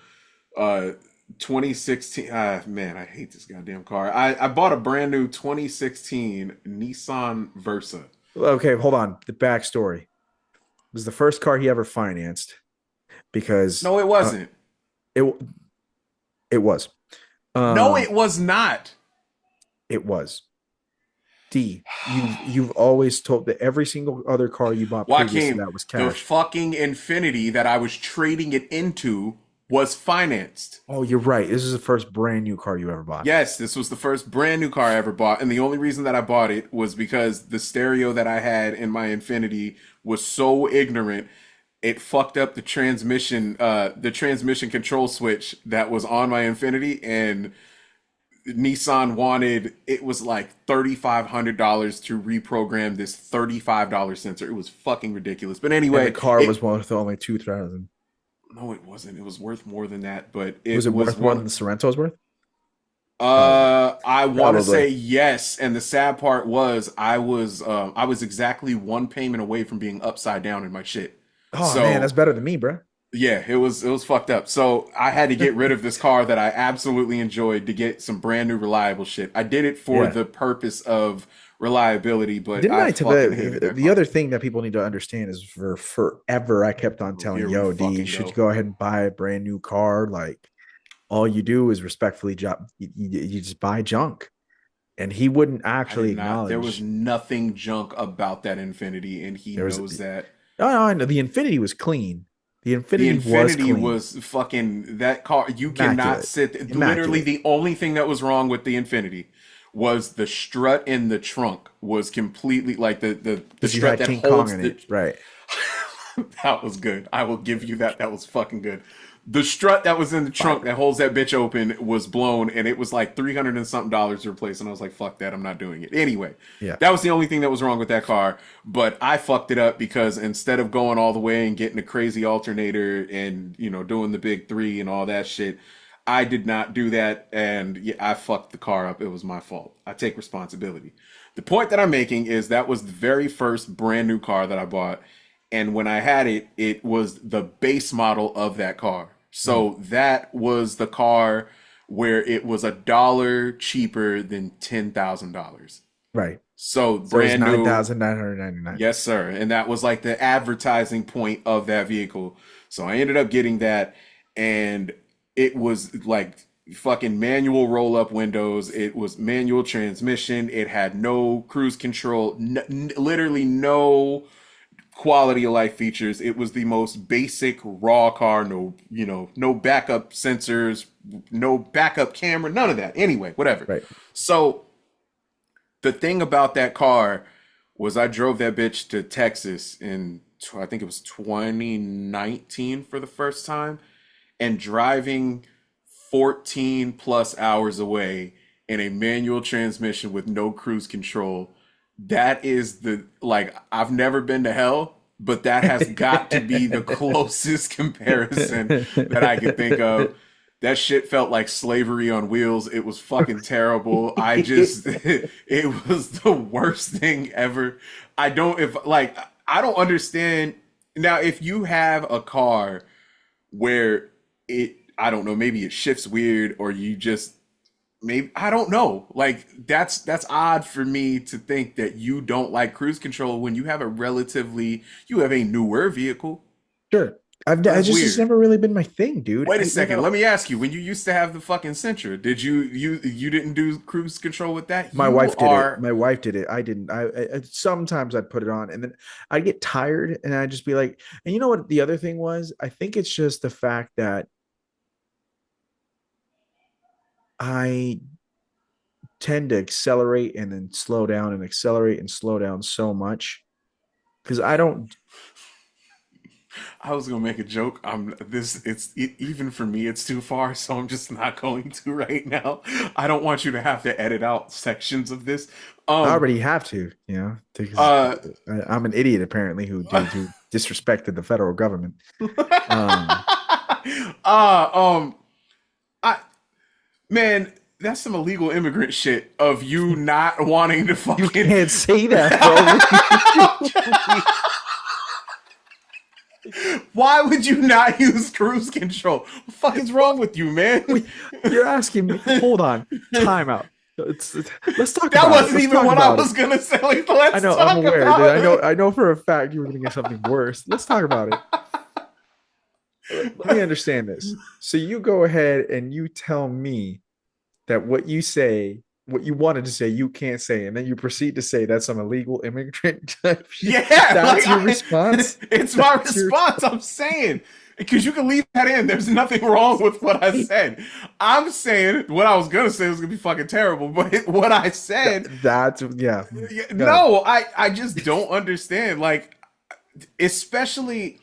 uh 2016 man, I hate this goddamn car. I bought a brand new 2016 Nissan Versa. okay. Hold on. The backstory. It was the first car he ever financed because No, it wasn't. it it was. No, Um, it was not. it was. D, you've always told that every single other car you bought previous to Joaquin, that was the cash. fucking Infinity that I was trading it into was financed. Oh, you're right. This is the first brand new car you ever bought. Yes, this was the first brand new car I ever bought, and the only reason that I bought it was because the stereo that I had in my Infinity was so ignorant, it fucked up the transmission control switch that was on my Infinity, and Nissan wanted, it was like $3,500 to reprogram this $35 sensor. It was fucking ridiculous. But And the anyway, car was it worth only 2,000. no, it wasn't. It was worth more than that, but Was it it was worth more one. than the Sorrento's worth? Probably. I want to Probably. say yes, and the sad part was I was exactly one payment away from being upside down in my shit. Oh man, that's So better than me, bro. yeah, it was fucked up. So I had to get rid of this car that I absolutely enjoyed to get some brand new reliable shit. I did it for Yeah. the purpose of reliability, but Didn't I I tell fucking hated that the car. other thing that people need to understand is for forever I kept on Oh, telling, here we yo, D, you fucking should go. go ahead and buy a brand new car. Like all you do is respectfully job you just buy junk. And he wouldn't I did actually not. There was acknowledge nothing junk about that Infinity, and he there was knows that. no, no, I know the Infinity was clean. The The Infinity was Infinity clean, was fucking that car. You cannot immaculate, sit. Literally, immaculate. the only thing that was wrong with the Infinity was the strut in the trunk was completely like the Because you strut had that King Kong holds in the. it, right? That was good. I will give you that. That was fucking good. The strut that was in the trunk Fire. that holds that bitch open was blown, and it was like $300 and something to replace. And I was like, "Fuck that! I'm not doing it." Anyway, Yeah, that was the only thing that was wrong with that car. But I fucked it up because instead of going all the way and getting a crazy alternator and doing the big three and all that shit, I did not do that, and yeah, I fucked the car up. It was my fault. I take responsibility. The point that I'm making is that was the very first brand new car that I bought, and when I had it, it was the base model of that car. mm, So that was the car where it was $1 cheaper than $10,000. right. So So it was brand new, 9,999. yes, sir. And that was like the advertising point of that vehicle. So I ended up getting that, and it was like fucking manual roll up windows. It was manual transmission. It had no cruise control, literally no quality of life features. It was the most basic raw car. No, no backup sensors, no backup camera, none of that. Anyway, whatever. Right. So the thing about that car was I drove that bitch to Texas in I think it was 2019 for the first time, and driving 14 plus hours away in a manual transmission with no cruise control, that is the like I've never been to hell, but that has got to be the closest comparison that I could think of. That shit felt like slavery on wheels. It was fucking terrible. I just it was the worst thing ever. I don't understand. Now if you have a car where it I don't know, maybe it shifts weird or you just maybe I don't know. Like that's odd for me to think that you don't like cruise control when you have a newer vehicle. Sure. I That's just it's weird. never really been my thing, dude. Wait a second. Let me ask you. When you used to have the fucking Sentra, did you didn't do cruise control with that? My You wife did it. are My wife did it. I didn't. Sometimes I'd put it on, and then I'd get tired, and I'd just be like, and you know what? The other thing was, I think it's just the fact that I tend to accelerate and then slow down and accelerate and slow down so much because I don't. I was gonna make a joke. Even for me, it's too far, so I'm just not going to right now. I don't want you to have to edit out sections of this. I Um, already have to, because uh, I'm an idiot apparently who disrespected the federal government. Um, um, I man, that's some illegal immigrant shit of you not wanting to you fucking. can't say that, bro. Why would you not use cruise control? What the fuck is wrong with you, man? You're asking me. Hold on, time out. Let's talk That about it. wasn't Let's even talk what I about it. was gonna say. Like, I let's know. I'm talk aware, dude. about it. I know for a fact you were going to get something worse. Let's talk about it. Let me understand this. So you go ahead and you tell me that what you wanted to say, you can't say, and then you proceed to say that's some illegal immigrant type shit. Yeah, That's your response. it's my That's your response. I'm saying because you can leave that in. There's nothing wrong with what I said. I'm saying what I was gonna say was gonna be fucking terrible, but what I said, that's yeah. Go ahead. no, I just don't understand. Like, especially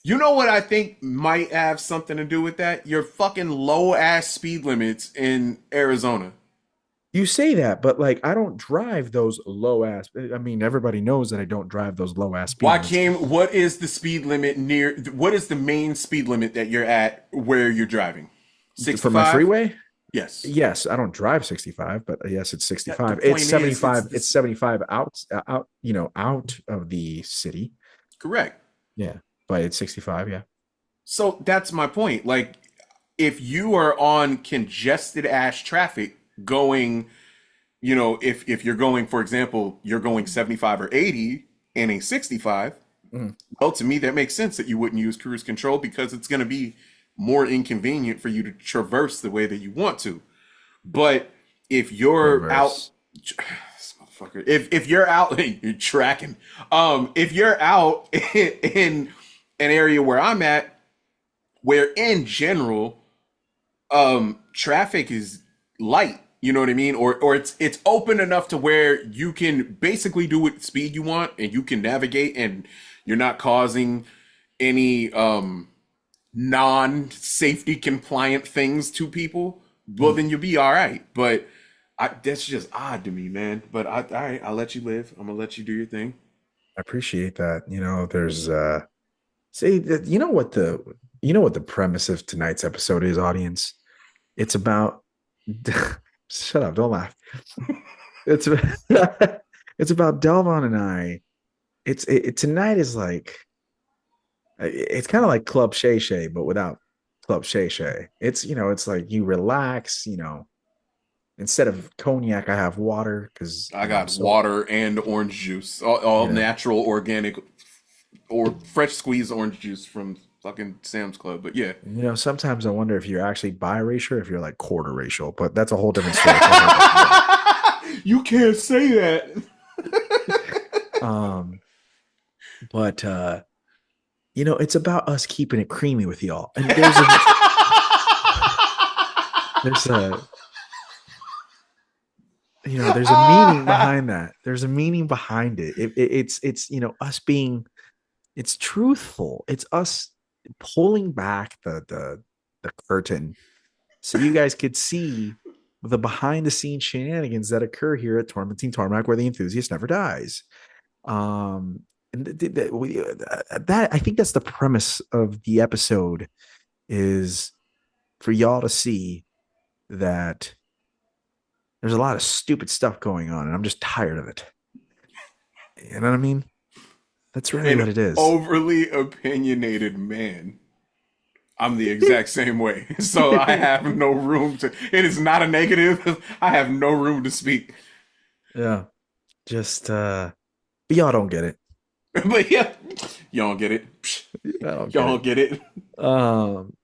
You know what I think might have something to do with that? Your fucking low ass speed limits in Arizona. You say that, but like I don't drive those low ass. I mean, everybody knows that I don't drive those low ass speed Why limits. came? What is the speed limit near? What is the main speed limit that you're at where you're driving? For my 65? freeway, Yes. yes, I don't drive 65, but yes, it's The 65. It's point is, it's 75. It's this. 75 out, out of the city. Correct. Yeah, but it's 65. Yeah. So that's my point. Like, if you are on congested ass traffic going, if you're going, for example, you're going 75 or 80 in a 65, Mhm. well, to me, that makes sense that you wouldn't use cruise control because it's going to be more inconvenient for you to traverse the way that you want to. But if you're out, Reverse. this motherfucker, if you're out, you're tracking. If you're out in an area where I'm at, where in general, traffic is light. You know what I mean? Or it's open enough to where you can basically do what speed you want and you can navigate and you're not causing any non-safety compliant things to people, well Mm. then you'll be all right. But that's just odd to me, man. But all right, I'll let you live. I'm gonna let you do your thing. I appreciate that. There's say that you know what the premise of tonight's episode is, audience. It's about shut up, don't laugh. It's it's about Dellvon and I. Tonight is like it's kind of like Club Shay Shay, but without Club Shay Shay. It's like you relax. Instead of cognac, I have water because I I'm got so water and orange juice, all yeah. natural, organic, or fresh squeezed orange juice from fucking Sam's Club. But yeah. Sometimes I wonder if you're actually biracial or if you're like quarter racial, but that's a whole different story for a whole different day. You can't say that. Um, but it's about us keeping it creamy with y'all. And there's a there's a meaning behind that. There's a meaning behind it. It's us being it's truthful. It's us pulling back the curtain so you guys could see the behind the scenes shenanigans that occur here at Tormenting Tarmac, where the enthusiast never dies. And that I think that's the premise of the episode is for y'all to see that there's a lot of stupid stuff going on, and I'm just tired of it. You know what I mean? That's really An what it is. overly opinionated man. I'm the exact same way. So I have no room to, it is not a negative. I have no room to speak. Yeah. Just but y'all don't get it. But yeah, y'all don't get it. Y'all don't Y'all get don't get it. it.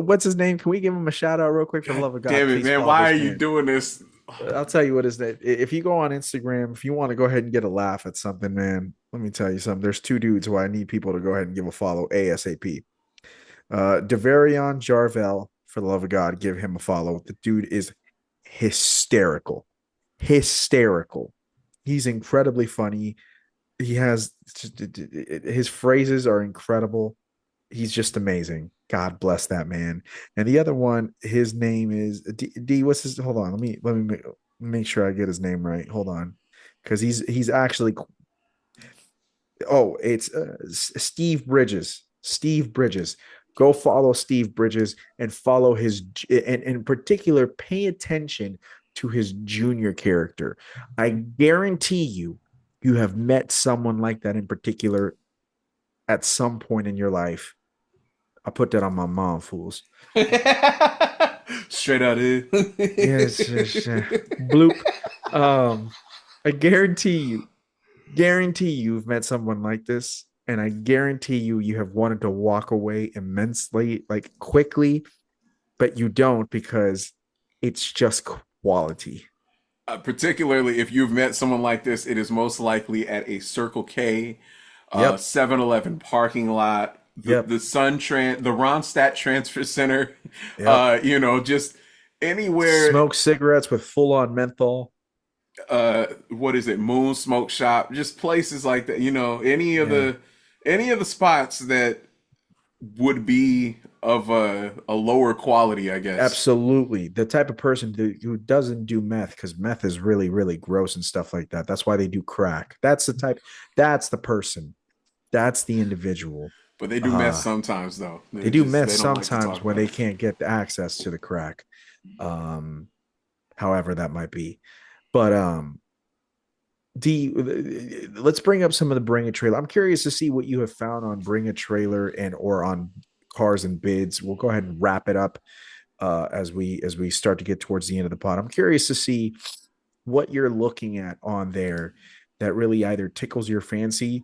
What's his name? Can we give him a shout out real quick for the love of God? Damn it, Please man. follow Why are this you man. doing this? I'll tell you what is that. If you go on Instagram, if you want to go ahead and get a laugh at something, man, let me tell you something. There's two dudes who I need people to go ahead and give a follow ASAP. Devarion Jarvel, for the love of God, give him a follow. The dude is hysterical. Hysterical. He's incredibly funny. He has his phrases are incredible. He's just amazing. God bless that man. And the other one, his name is D. What's his? Hold on, let me make sure I get his name right. Hold on, because he's actually. Oh, it's Steve Bridges. Steve Bridges. Go follow Steve Bridges and follow his, and in particular, pay attention to his junior character. I guarantee you have met someone like that in particular at some point in your life. I put that on my mom, fools. Straight out of Yes, yes, it. bloop. I guarantee you've met someone like this, and I guarantee you have wanted to walk away immensely, like quickly, but you don't because it's just quality. Particularly if you've met someone like this, it is most likely at a Circle K, Yep. 7-Eleven parking lot, Yep. the Ronstadt Transfer Center, Yep. just anywhere. Smoke cigarettes with full on menthol. what is it, Moon Smoke Shop, just places like that, Yeah. any of the spots that would be of a lower quality, I guess. Absolutely. The type of person who doesn't do meth, because meth is really, really gross and stuff like that. That's why they do crack. That's the person. That's the individual. But they do mess Uh sometimes though. they do meth They don't like to sometimes talk when about they it. can't get the access to the crack. Um, however that might be. But let's bring up some of the Bring a Trailer. I'm curious to see what you have found on Bring a Trailer and or on Cars and Bids. We'll go ahead and wrap it up as we start to get towards the end of the pod. I'm curious to see what you're looking at on there that really either tickles your fancy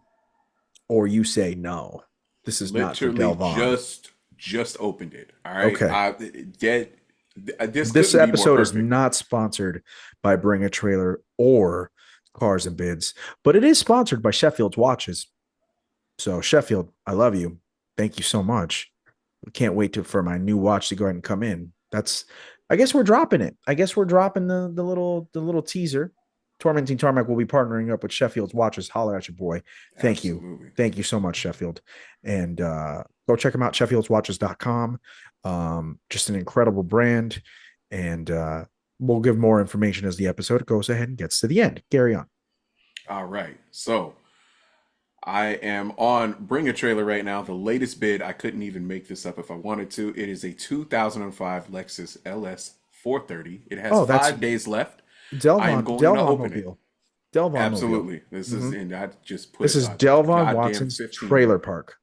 or you say no, this is not for Literally Dellvon. just opened it. All right. Okay. This This couldn't be more episode is perfect. not sponsored by Bring a Trailer or Cars and Bids, but it is sponsored by Sheffield's Watches. So Sheffield, I love you. Thank you so much. Can't wait for my new watch to go ahead and come in. That's I guess we're dropping it. I guess we're dropping the little teaser. Tormenting Tarmac will be partnering up with Sheffield's Watches. Holler at your boy. Thank you. Absolutely. Thank you so much, Sheffield. And go check them out, sheffieldswatches.com. Just an incredible brand. And we'll give more information as the episode goes ahead and gets to the end. Carry on. All right. So I am on Bring a Trailer right now. The latest bid, I couldn't even make this up if I wanted to. It is a 2005 Lexus LS 430. It has Oh, that's 5 days left. I am Delvon going to Delvon open it. Mobile. Delvon Mobile. Absolutely. This is, Mhm. and I just put This is a Dellvon goddamn Watson's 15 on trailer it. park.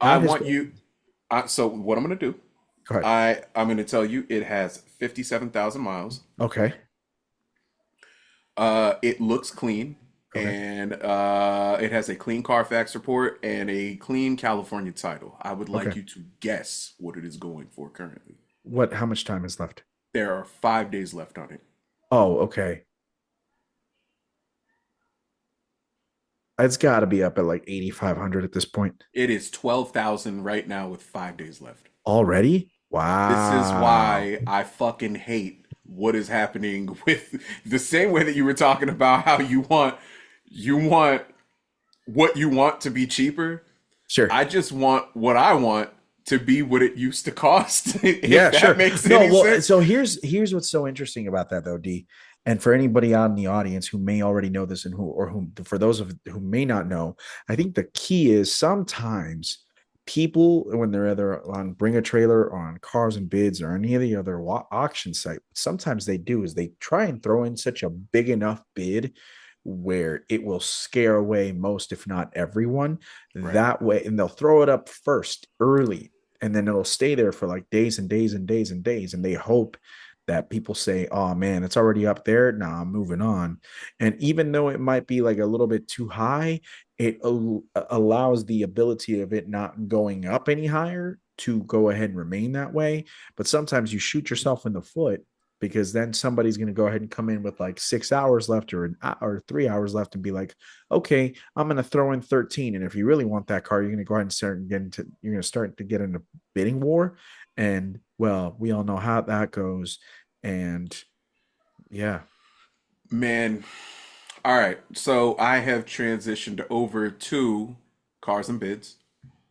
I Not his. want you. So what I'm going to do, Go ahead. I'm going to tell you it has 57,000 miles. Okay. It looks clean, Okay. and it has a clean Carfax report and a clean California title. I would like Okay. you to guess what it is going for currently. What? How much time is left? There are 5 days left on it. Oh, okay. It's got to be up at like 8,500 at this point It is 12,000 right now with 5 days left. already. This is Wow. why I fucking hate what is happening with the same way that you were talking about how you want what you want to be cheaper. Sure. I just want what I want to be what it used to cost. Yeah, If sure. that makes No, any well, sense. so here's what's so interesting about that though, D. And for anybody out in the audience who may already know this and who for those of who may not know, I think the key is sometimes people when they're either on Bring a Trailer or on Cars and Bids or any of the other auction site, sometimes they do is they try and throw in such a big enough bid where it will scare away most, if not everyone, Right. that way, and they'll throw it up first early and then it'll stay there for like days and days and days and days. And they hope that people say, oh man, it's already up there. Nah, I'm moving on. And even though it might be like a little bit too high, it allows the ability of it not going up any higher to go ahead and remain that way. But sometimes you shoot yourself in the foot because then somebody's going to go ahead and come in with like 6 hours left or 3 hours left and be like, okay, I'm going to throw in 13. And if you really want that car, you're going to go ahead and start to get into bidding war. And well, we all know how that goes. And yeah. Man. All right. So I have transitioned over to Cars and Bids.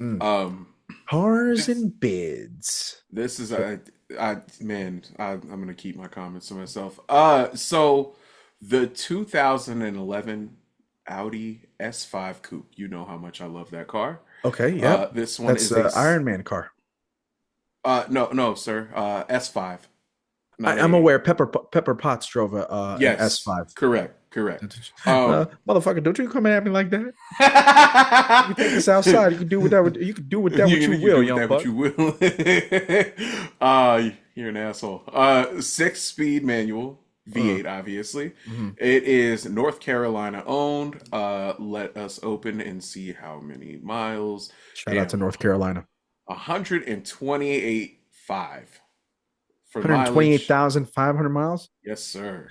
Mm. Um, Cars this, and Bids. this is I'm gonna keep my comments to myself. So the 2011 Audi S5 Coupe. You know how much I love that car. Okay. Yep. This one That's is a Iron Man car. no, sir. S5. Not I'm a aware. Pepper Potts drove an Yes, S5. correct. Um, Motherfucker, don't you come at me like that. You can take this outside. You can do with that. You can do with that what you will, young buck. You will. You're an asshole. 6-speed manual, V8, obviously. Mhm. It is North Carolina owned. Let us open and see how many miles. Shout out to North Carolina. 128.5 for mileage. 128,500 miles. Yes, sir.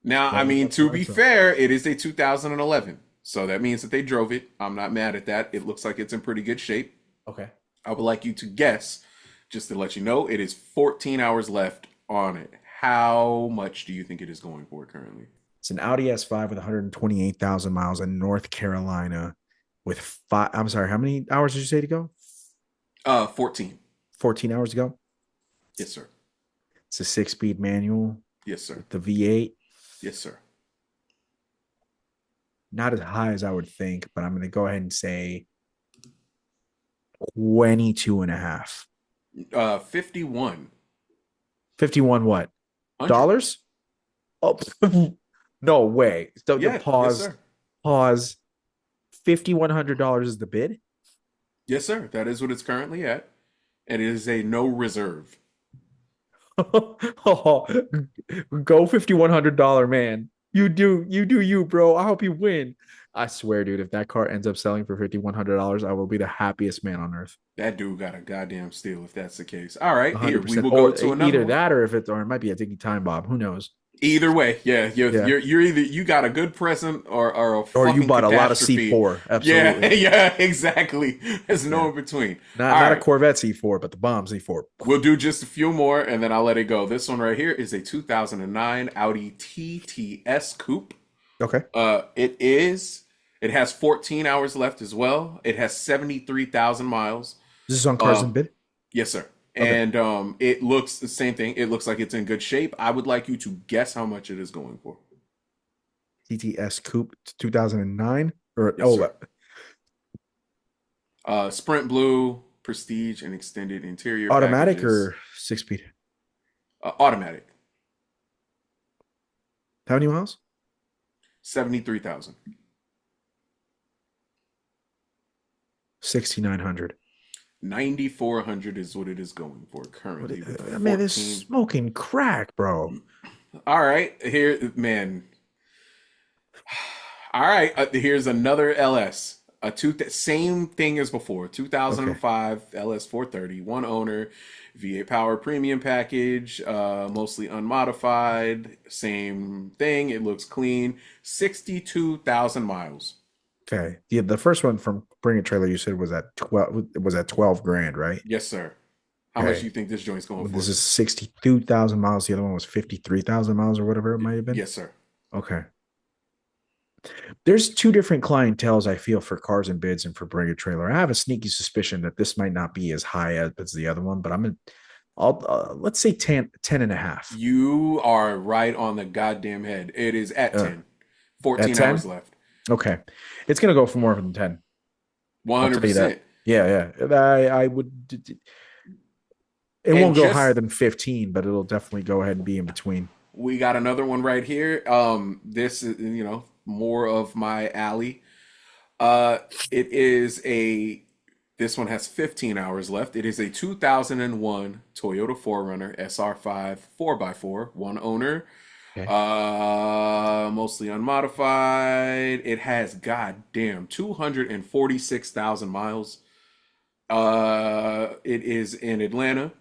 Now, I Well, mean, that's to what I be thought. fair, it is a 2011. So that means that they drove it. I'm not mad at that. It looks like it's in pretty good shape. Okay. I would like you to guess, just to let you know, it is 14 hours left on it. How much do you think it is going for currently? It's an Audi S5 with 128,000 miles in North Carolina with five. I'm sorry, how many hours did you say to go? 14. 14 hours to go. Yes, sir. It's a 6-speed manual Yes, sir. with the V8. Yes, sir. Not as high as I would think, but I'm going to go ahead and say 22 and a half. 51. 51 what? 100. Dollars? Oh, no way. So the Yeah, yes, sir. pause. $5,100 is the bid? Yes, sir. That is what it's currently at. And it is a no reserve. Oh, go $5,100 man. You, bro. I hope you win. I swear, dude, if that car ends up selling for $5,100, I will be the happiest man on earth. That dude got a goddamn steal if that's the case. All right, here we 100%. will Or go to another either one. that, or it might be a Diggy Time Bob. Who knows? Either way, yeah, Yeah. you're either you got a good present or a Or you fucking bought a lot of catastrophe. C4. Yeah, Absolutely. yeah, exactly. There's no Yeah. in between. Not All not a right, Corvette C4, but the bomb C4. we'll do just a few more and then I'll let it go. This one right here is a 2009 Audi TTS Coupe. Okay. It has 14 hours left as well. It has 73,000 miles. This is on Cars and Um, Bid. yes, sir. Okay. And it looks the same thing. It looks like it's in good shape. I would like you to guess how much it is going for. TTS Coupe 2009 or Yes, sir. Sprint Blue, Prestige, and extended interior automatic packages. or 6-speed? Automatic. How many miles? 73,000. 6,900. 9,400 is what it is going for currently. With Man, this 14. smoking crack, bro. All right, here, man. All right, here's another LS. Same thing as before. 2005 LS 430, one owner, V8 power premium package, mostly unmodified. Same thing. It looks clean. 62,000 miles. Okay. Yeah, the first one from Bring a Trailer you said was at 12 grand, right? Yes, sir. How much Okay. do you think this joint's going Well, for? this is 62,000 miles. The other one was 53,000 miles or whatever it might have been. Yes, sir. Okay. There's two different clienteles I feel for Cars and Bids and for Bring a Trailer. I have a sneaky suspicion that this might not be as high as the other one, but let's say 10 and a half. You are right on the goddamn head. It is at 10. 14 at 10? hours left. Okay. It's going to go for more than 10. I'll tell you 100%. that. Yeah. I would. It And won't go just- higher than 15, but it'll definitely go ahead and be in between. We got another one right here. This is, more of my alley. This one has 15 hours left. It is a 2001 Toyota 4Runner SR5 4x4, one owner. Okay. Mostly unmodified. It has goddamn 246,000 miles. It is in Atlanta.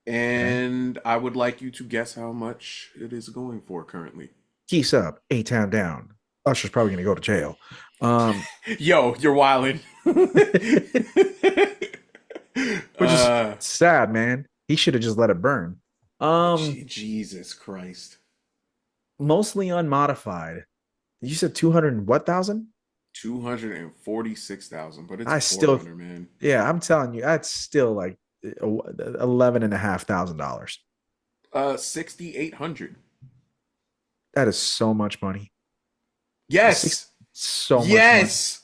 And I would like you to guess how much it is going for currently. Geese up, A-Town down. Usher's probably going to go to jail. Yo, you're wildin'. Which is sad, man. He should have just let it burn. Jesus Christ. Mostly unmodified. You said 200 and what thousand? 246,000, but it's I a still- 400, man. Yeah, I'm telling you, that's still like $11,500. 6,800. That is so much money. Yes. So much money. Yes.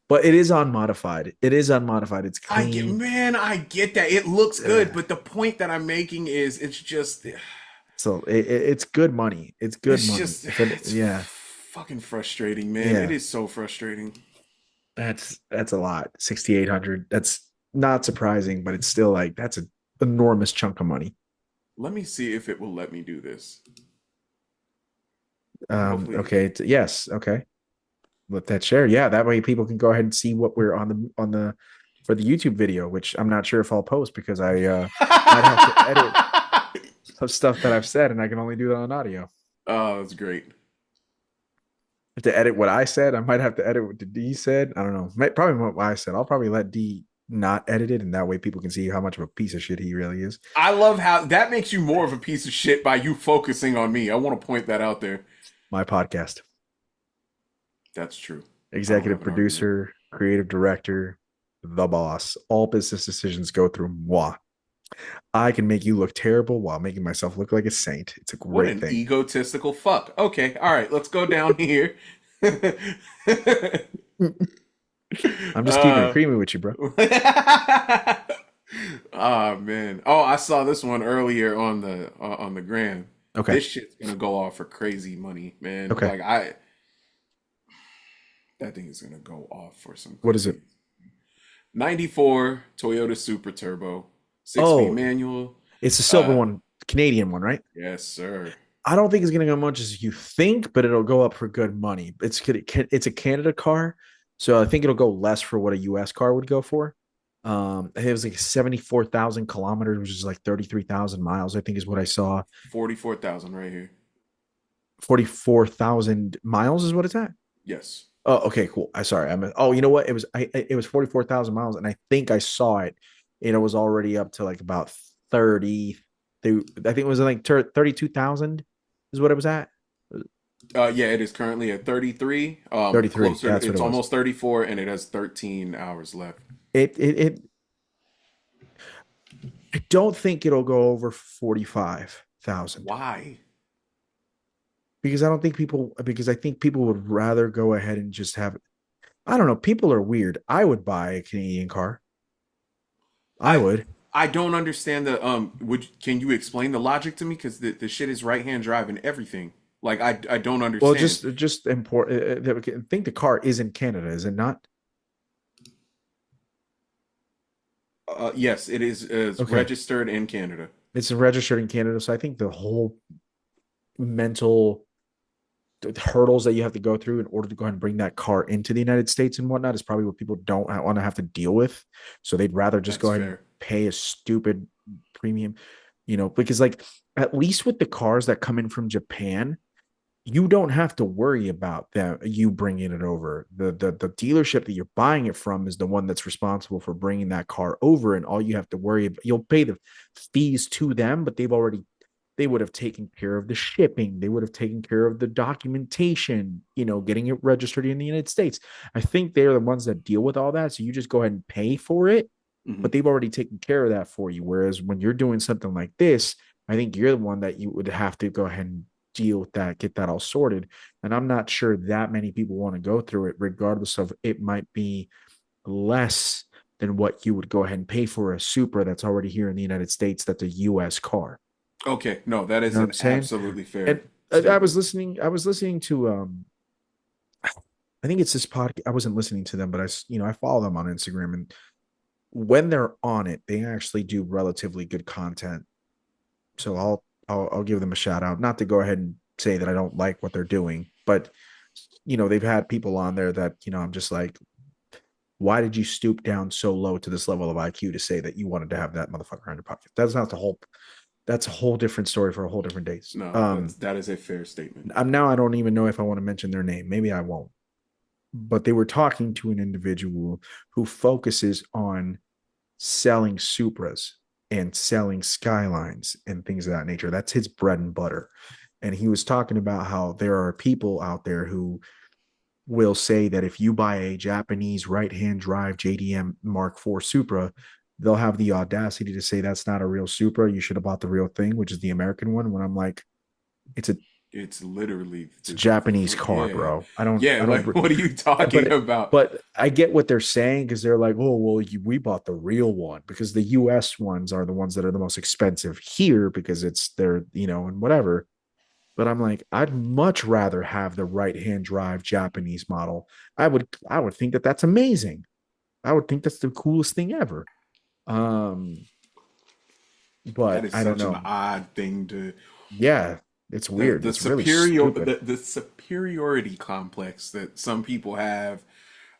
But it is unmodified. It's clean. I get that. It looks good, Yeah. but the point that I'm making is it's just So it's good money. It's good it's money. just It's fucking frustrating, man. Yeah. It is so frustrating. that's a lot. 6,800. That's not surprising, but it's still like that's an enormous chunk of money. Let me see if it will let me do this. Hopefully. Okay. Yes. Okay. Let that share. Yeah. That way people can go ahead and see what we're on the for the YouTube video, which I'm not sure if I'll post because I'd have to edit some stuff that I've said, and I can only do that on audio. Oh, that's great. To edit what I said, I might have to edit what D said. I don't know. Probably what I said. I'll probably let D not edited, and that way people can see how much of a piece of shit he really is. I love how that makes you more of a piece of shit by you focusing on me. I want to point that out there. My podcast, That's true. I don't executive have an argument. producer, creative director, the boss. All business decisions go through moi. I can make you look terrible while making myself look like a saint. It's a What great an thing. egotistical fuck. Okay, all right, let's go down here. I'm just keeping it uh, creamy with you, bro. oh man. Oh, I saw this one earlier on the gram. Okay. This shit's gonna go off for crazy money, man. Okay. Like I that thing is gonna go off for some What is it? crazy. 94 Toyota Super Turbo, 6-speed Oh, manual. it's a silver Uh one, Canadian one, right? yes, sir. I don't think it's going to go much as you think, but it'll go up for good money. It's a Canada car, so I think it'll go less for what a U.S. car would go for. I think it was like 74,000 kilometers, which is like 33,000 miles. I think is what I saw. 44,000 right here. 44,000 miles is what it's at. Yes. Oh, okay, cool. I sorry. Oh, you know what? It was 44,000 miles, and I think I saw it. And it was already up to like about 30. I think it was like 32,000 is what it was at. Yeah, it is currently at 33. 33. Closer That's to, what it it's was. almost 34 and it has 13 hours left. It I don't think it'll go over 45,000 Why? because I think people would rather go ahead and just have, I don't know, people are weird. I would buy a Canadian car. I I would. I don't understand the would can you explain the logic to me cuz the shit is right-hand drive and everything. Like I don't Well, understand. just important. I think the car is in Canada, is it not? Yes, it is Okay, registered in Canada. it's registered in Canada, so I think the whole mental hurdles that you have to go through in order to go ahead and bring that car into the United States and whatnot is probably what people don't want to have to deal with. So they'd rather just That's go ahead and fair. pay a stupid premium, because like at least with the cars that come in from Japan, you don't have to worry about that you bringing it over. The dealership that you're buying it from is the one that's responsible for bringing that car over, and all you have to worry about, you'll pay the fees to them, but they would have taken care of the shipping. They would have taken care of the documentation, getting it registered in the United States. I think they're the ones that deal with all that. So you just go ahead and pay for it, Hmm. but they've already taken care of that for you. Whereas when you're doing something like this, I think you're the one that you would have to go ahead and deal with that, get that all sorted. And I'm not sure that many people want to go through it, regardless of it might be less than what you would go ahead and pay for a Supra that's already here in the United States. That's a US car. Okay, no, that You is know what I'm an saying? absolutely And fair I was statement. listening. I was listening to. I think it's this podcast. I wasn't listening to them, but I follow them on Instagram, and when they're on it, they actually do relatively good content. So I'll give them a shout out. Not to go ahead and say that I don't like what they're doing, but they've had people on there that I'm just like, why did you stoop down so low to this level of IQ to say that you wanted to have that motherfucker on your pocket? That's not the whole. That's a whole different story for a whole different days. No, that is a fair statement. I'm now I don't even know if I want to mention their name. Maybe I won't. But they were talking to an individual who focuses on selling Supras and selling Skylines and things of that nature. That's his bread and butter. And he was talking about how there are people out there who will say that if you buy a Japanese right-hand drive JDM Mark IV Supra, they'll have the audacity to say that's not a real Supra. You should have bought the real thing, which is the American one. When I'm like, it's a It's literally it's a Japanese car, yeah. bro. I don't Yeah, I don't like what are you talking but about? but I get what they're saying because they're like, oh well, we bought the real one because the U.S. ones are the ones that are the most expensive here because it's their and whatever. But I'm like, I'd much rather have the right hand drive Japanese model. I would think that that's amazing. I would think that's the coolest thing ever. Um, That but is I don't such an know. odd thing to Yeah, it's weird. the It's really superior stupid. the superiority complex that some people have.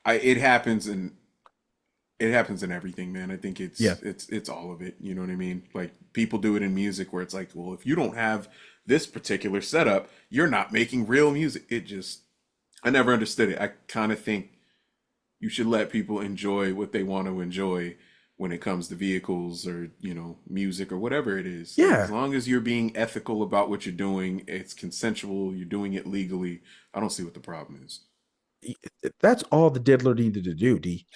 It happens in everything, man. I think Yeah. it's all of it. You know what I mean? Like people do it in music where it's like, well, if you don't have this particular setup, you're not making real music. It just I never understood it. I kind of think You should let people enjoy what they want to enjoy when it comes to vehicles or, music or whatever it is. Like, as Yeah, long as you're being ethical about what you're doing, it's consensual, you're doing it legally, I don't see what the problem is. that's all the diddler needed to do, D.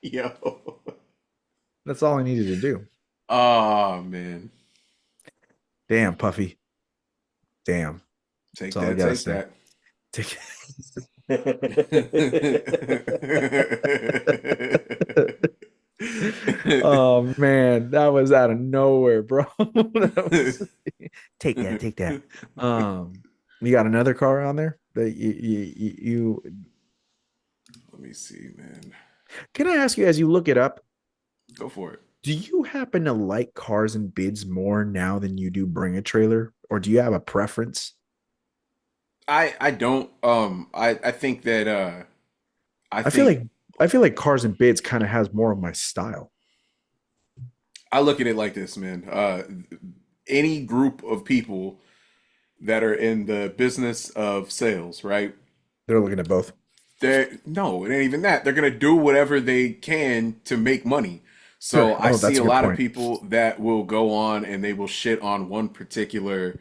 Yo. That's all I needed to do. Oh, man. Damn, Puffy. Damn. Take That's all I that, gotta take say. that. Take Oh man, that was out of nowhere, bro. That was take that, take that. Um, you got another car on there that you Let me see, man. can I ask you as you look it up, Go for it. do you happen to like cars and bids more now than you do bring a trailer, or do you have a preference? I don't I think that I I feel think like I feel like cars and bids kind of has more of my style. I look at it like this, man. Any group of people that are in the business of sales, right? They're looking at both. No, it ain't even that. They're gonna do whatever they can to make money. Sure. So I Oh, see that's a a good lot of point. people that will go on and they will shit on one particular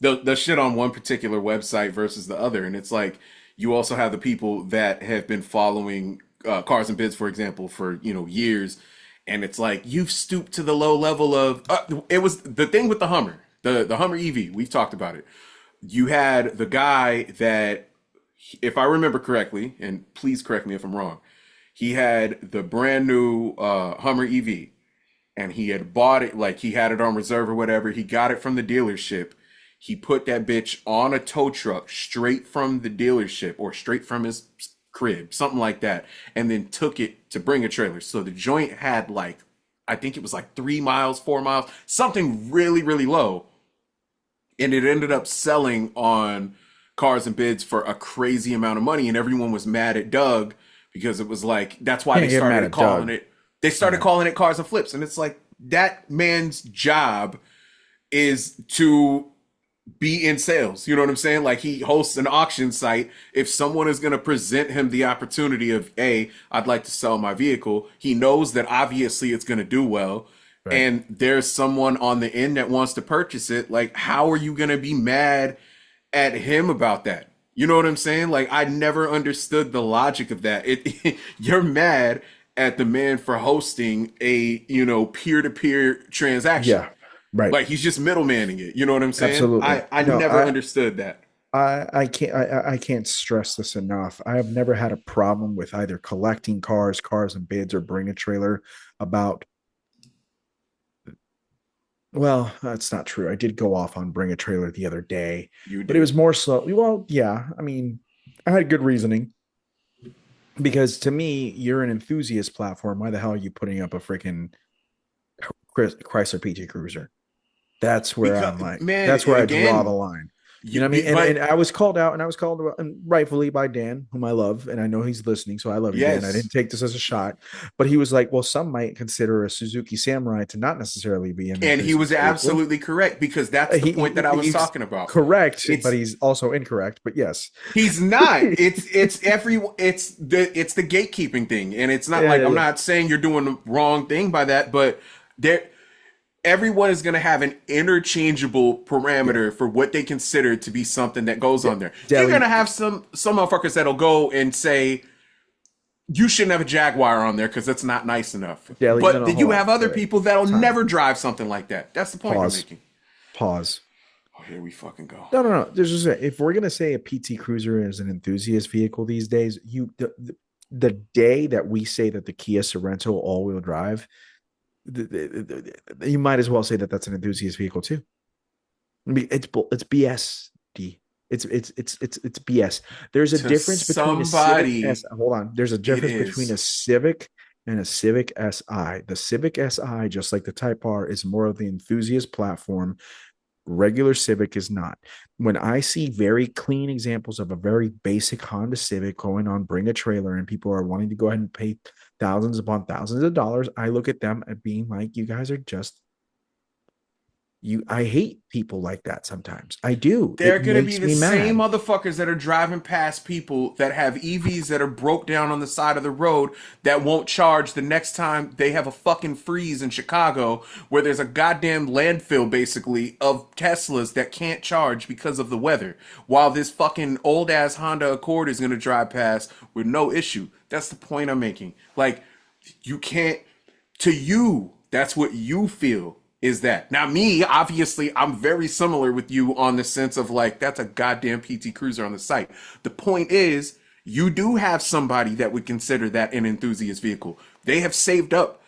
they'll shit on one particular website versus the other, and it's like you also have the people that have been following cars and bids, for example, for years, and it's like you've stooped to the low level of it was the thing with the Hummer, the Hummer EV. We've talked about it. You had the guy that, if I remember correctly, and please correct me if I'm wrong, he had the brand new Hummer EV, and he had bought it, like he had it on reserve or whatever. He got it from the dealership. He put that bitch on a tow truck straight from the dealership or straight from his crib, something like that, and then took it to bring a trailer. So the joint had like, I think it was like 3 miles, 4 miles, something really, really low. And it ended up selling on cars and bids for a crazy amount of money. And everyone was mad at Doug because it was like, that's why Can't get mad at Doug. they started Yeah. calling it cars and flips. And it's like, that man's job is to be in sales. You know what I'm saying? Like, he hosts an auction site. If someone is going to present him the opportunity of, hey, I'd like to sell my vehicle, he knows that obviously it's going to do well. Right. And there's someone on the end that wants to purchase it. Like, how are you going to be mad at him about that? You know what I'm saying? Like, I never understood the logic of that. You're mad at the man for hosting a, peer-to-peer transaction. Yeah. Right. Like, he's just middlemaning it. You know what I'm saying? Absolutely. I No, never understood that. I can't stress this enough. I have never had a problem with either collecting cars and bids, or bring a trailer about. Well, that's not true. I did go off on bring a trailer the other day, You but it was did. more so. Well, yeah. I mean, I had good reasoning because to me, you're an enthusiast platform. Why the hell are you putting up a freaking Chrysler PT Cruiser? That's where Because, I'm like, man, that's where I draw the again, line. You know what I mean? And but I was called out, and I was called and rightfully by Dan, whom I love, and I know he's listening, so I love you, Dan. I yes. didn't take this as a shot, but he was like, "Well, some might consider a Suzuki Samurai to not necessarily be an And he was enthusiast vehicle." absolutely correct because that's the point that I was He's talking about. correct, but It's he's also incorrect. But yes, He's not. It's the gatekeeping thing, and it's not like, I'm yeah. not saying you're doing the wrong thing by that, but there everyone is going to have an interchangeable Yeah. parameter for what they consider to be something that goes on there. You're going Deli, to have some motherfuckers that'll go and say you shouldn't have a Jaguar on there because that's not nice enough. Deli. No, But no, then you hold on. have other Wait, wait. people that'll Time. never drive something like that. That's the point I'm Pause. making. Pause. Oh, here we fucking go. No, no, no. There's just if we're gonna say a PT Cruiser is an enthusiast vehicle these days, the day that we say that the Kia Sorento all-wheel drive, you might as well say that that's an enthusiast vehicle too. I mean, it's BS. D. It's BS. There's a To difference between a Civic somebody, S. Hold on. There's a it difference between is. a Civic and a Civic Si. The Civic Si, just like the Type R, is more of the enthusiast platform. Regular Civic is not. When I see very clean examples of a very basic Honda Civic going on bring a trailer and people are wanting to go ahead and pay thousands upon thousands of dollars, I look at them and being like, you guys are just I hate people like that sometimes. I do. They're It going to be makes the me same mad. motherfuckers that are driving past people that have EVs that are broke down on the side of the road that won't charge the next time they have a fucking freeze in Chicago where there's a goddamn landfill basically of Teslas that can't charge because of the weather. While this fucking old ass Honda Accord is going to drive past with no issue. That's the point I'm making. Like, you can't, to you, that's what you feel is that. Now, me, obviously, I'm very similar with you on the sense of like, that's a goddamn PT Cruiser on the site. The point is, you do have somebody that would consider that an enthusiast vehicle. They have saved up.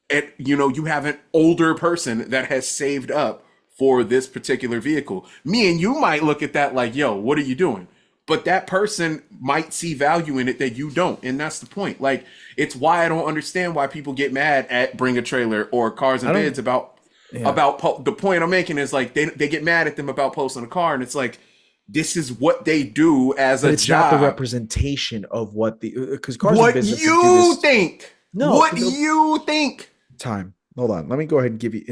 And, you have an older person that has saved up for this particular vehicle. Me and you might look at that like, yo, what are you doing? But that person might see value in it that you don't. And that's the point. Like, it's why I don't understand why people get mad at Bring a Trailer or Cars and I don't. Bids about Yeah. the point I'm making is like they get mad at them about posting a car, and it's like this is what they do as But a it's not the job. representation of what the because Cars and What Bids doesn't do you this. think? No, What you think? time. Hold on. Let me go ahead and give you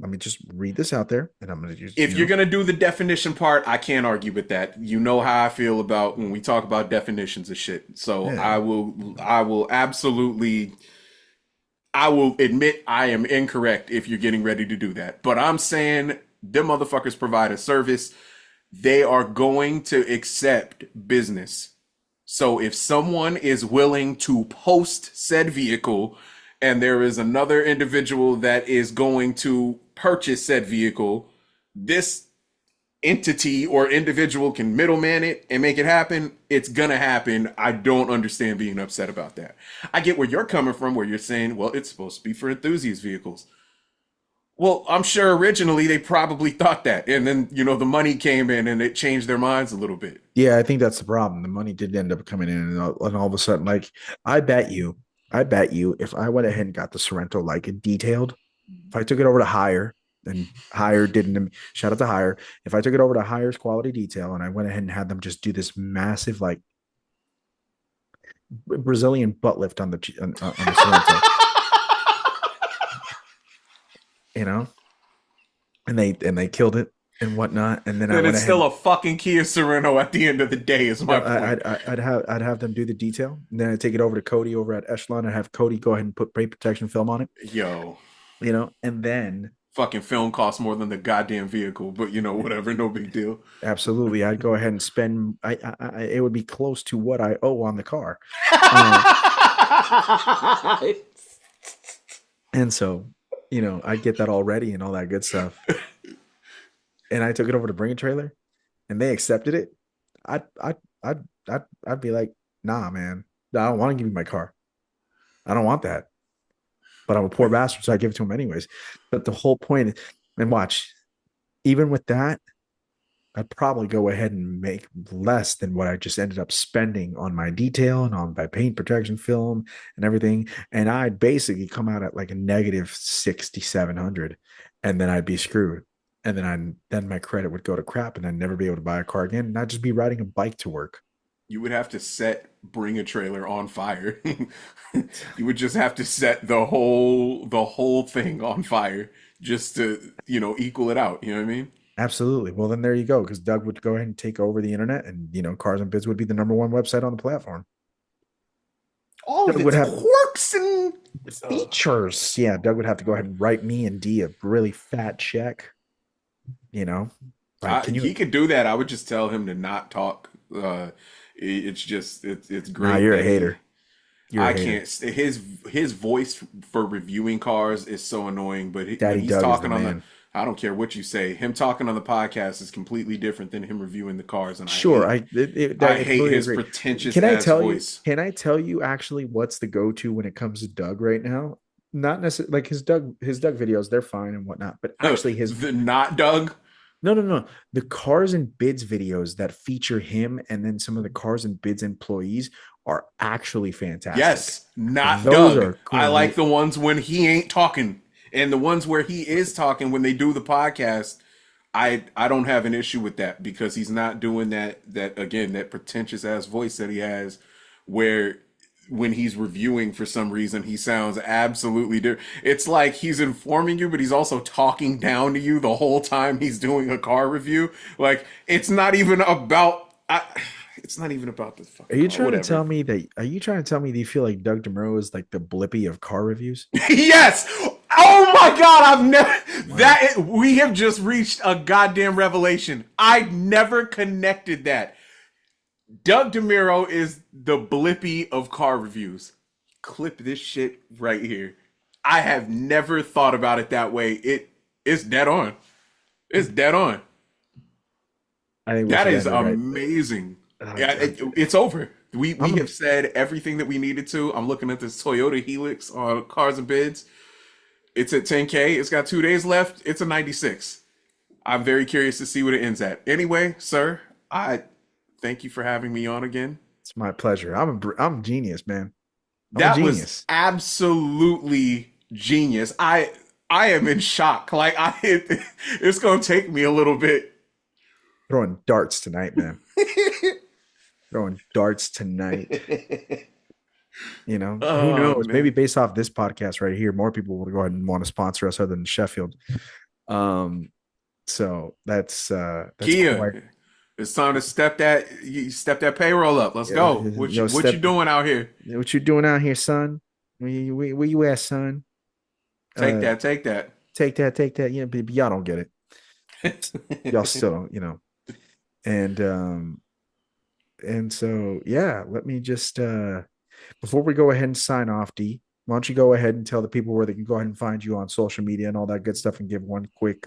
let me just read this out there, and I'm gonna just If you're gonna do the definition part, I can't argue with that. You know how I feel about when we talk about definitions of shit. So Yeah. I will absolutely. I will admit I am incorrect if you're getting ready to do that. But I'm saying them motherfuckers provide a service. They are going to accept business. So if someone is willing to post said vehicle and there is another individual that is going to purchase said vehicle, this entity or individual can middleman it and make it happen, it's gonna happen. I don't understand being upset about that. I get where you're coming from, where you're saying, well, it's supposed to be for enthusiast vehicles. Well, I'm sure originally they probably thought that, and then the money came in and it changed their minds a little bit. Yeah, I think that's the problem. The money did end up coming in, and all of a sudden, like I bet you, if I went ahead and got the Sorrento like it detailed, if I took it over to Hire and Hire didn't shout out to Hire, if I took it over to Hire's quality detail and I went ahead and had them just do this massive like Brazilian butt lift on the Sorrento, you know, and they killed it and whatnot, and then I And went it's ahead. still a fucking Kia Sorento at the end of the day, is my point. I'd have them do the detail, and then I'd take it over to Cody over at Echelon and have Cody go ahead and put paint protection film on it, Yo, and then fucking film costs more than the goddamn vehicle, but whatever, no big deal. absolutely I'd go ahead and spend. It would be close to what I owe on the car, and so I'd get that all ready and all that good stuff, and I took it over to Bring a Trailer, and they accepted it. I'd be like, nah, man, I don't want to give you my car. I don't want that. But I'm a poor bastard, so I give it to him anyways. But the whole point, and watch, even with that, I'd probably go ahead and make less than what I just ended up spending on my detail and on my paint protection film and everything. And I'd basically come out at like a negative 6,700, and then I'd be screwed. And then my credit would go to crap, and I'd never be able to buy a car again. And I'd just be riding a bike to work. You would have to set Bring a Trailer on fire. You would just have to set the whole thing on fire just to equal it out. You know what I mean? Absolutely. Well, then there you go. Because Doug would go ahead and take over the internet, and Cars and Bids would be the number one website on the platform. All of Doug its would have quirks and features. Yeah, Doug would have to go ahead and write me and D a really fat check. Like, he could do that. I would just tell him to not talk. It's great. Nah, you're a hater. I can't. His voice for reviewing cars is so annoying. But Daddy he's Doug talking is the on man. I don't care what you say. Him talking on the podcast is completely different than him reviewing the cars. And Sure, I hate his agree. pretentious Can I ass tell voice. you? Can I tell you actually what's the go-to when it comes to Doug right now? Not necessarily like his Doug videos. They're fine and whatnot, but actually the not Doug. No. The Cars and Bids videos that feature him and then some of the Cars and Bids employees are actually fantastic. Yes, not Those Doug. are I great. like the ones when he ain't talking, and the ones where he is talking when they do the podcast. I don't have an issue with that because he's not doing that again, that pretentious ass voice that he has, where when he's reviewing, for some reason, he sounds absolutely different. It's like he's informing you, but he's also talking down to you the whole time he's doing a car review. Like it's not even about. It's not even about the Are fucking you car. trying to Whatever. tell me that? Are you trying to tell me that you feel like Doug DeMuro is like the Blippy of car reviews? Yes. Oh my god, I've never Wow. we have just reached a goddamn revelation. I never connected that. Doug DeMuro is the Blippy of car reviews. Clip this shit right here. I have never thought about it that way. It's dead on. It's dead on. I think we That should is end it right. amazing. Yeah, I'm, it's over. We I'm have said everything that we needed to. I'm looking at this Toyota Helix on Cars and Bids. It's at 10K. It's got 2 days left. It's a 96. I'm very curious to see what it ends at. Anyway, sir, I thank you for having me on again. it's my pleasure. I'm a genius, man. I'm a That was genius. absolutely genius. I am in shock. Like it's gonna take me a little bit. Throwing darts tonight, man. Throwing darts tonight. You know, who Oh knows? Maybe man, based off this podcast right here, more people will go ahead and want to sponsor us other than Sheffield. Um, so that's quite Kia, it's time to step that payroll up. Let's yeah, go. yo, What you step doing out here? what you doing out here, son? Where you at, son? Take Uh that. Take that. take that. You know, but y'all don't get it. Y'all still don't, you know. And so yeah, let me just before we go ahead and sign off, D, why don't you go ahead and tell the people where they can go ahead and find you on social media and all that good stuff and give one quick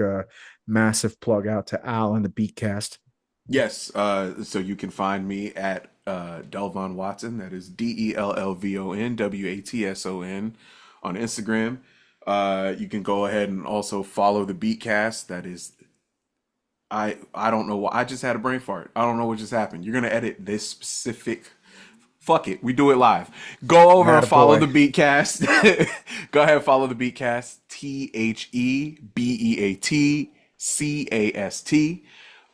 massive plug out to Al and the Beatcast. Yes. So you can find me at Dellvon Watson. That is DELLVON WATSON on Instagram. You can go ahead and also follow the Beatcast. That is I don't know why. I just had a brain fart. I don't know what just happened. You're gonna edit this specific. Fuck it. We do it live. Go over and follow the Attaboy. Beatcast. Go ahead and follow the Beatcast.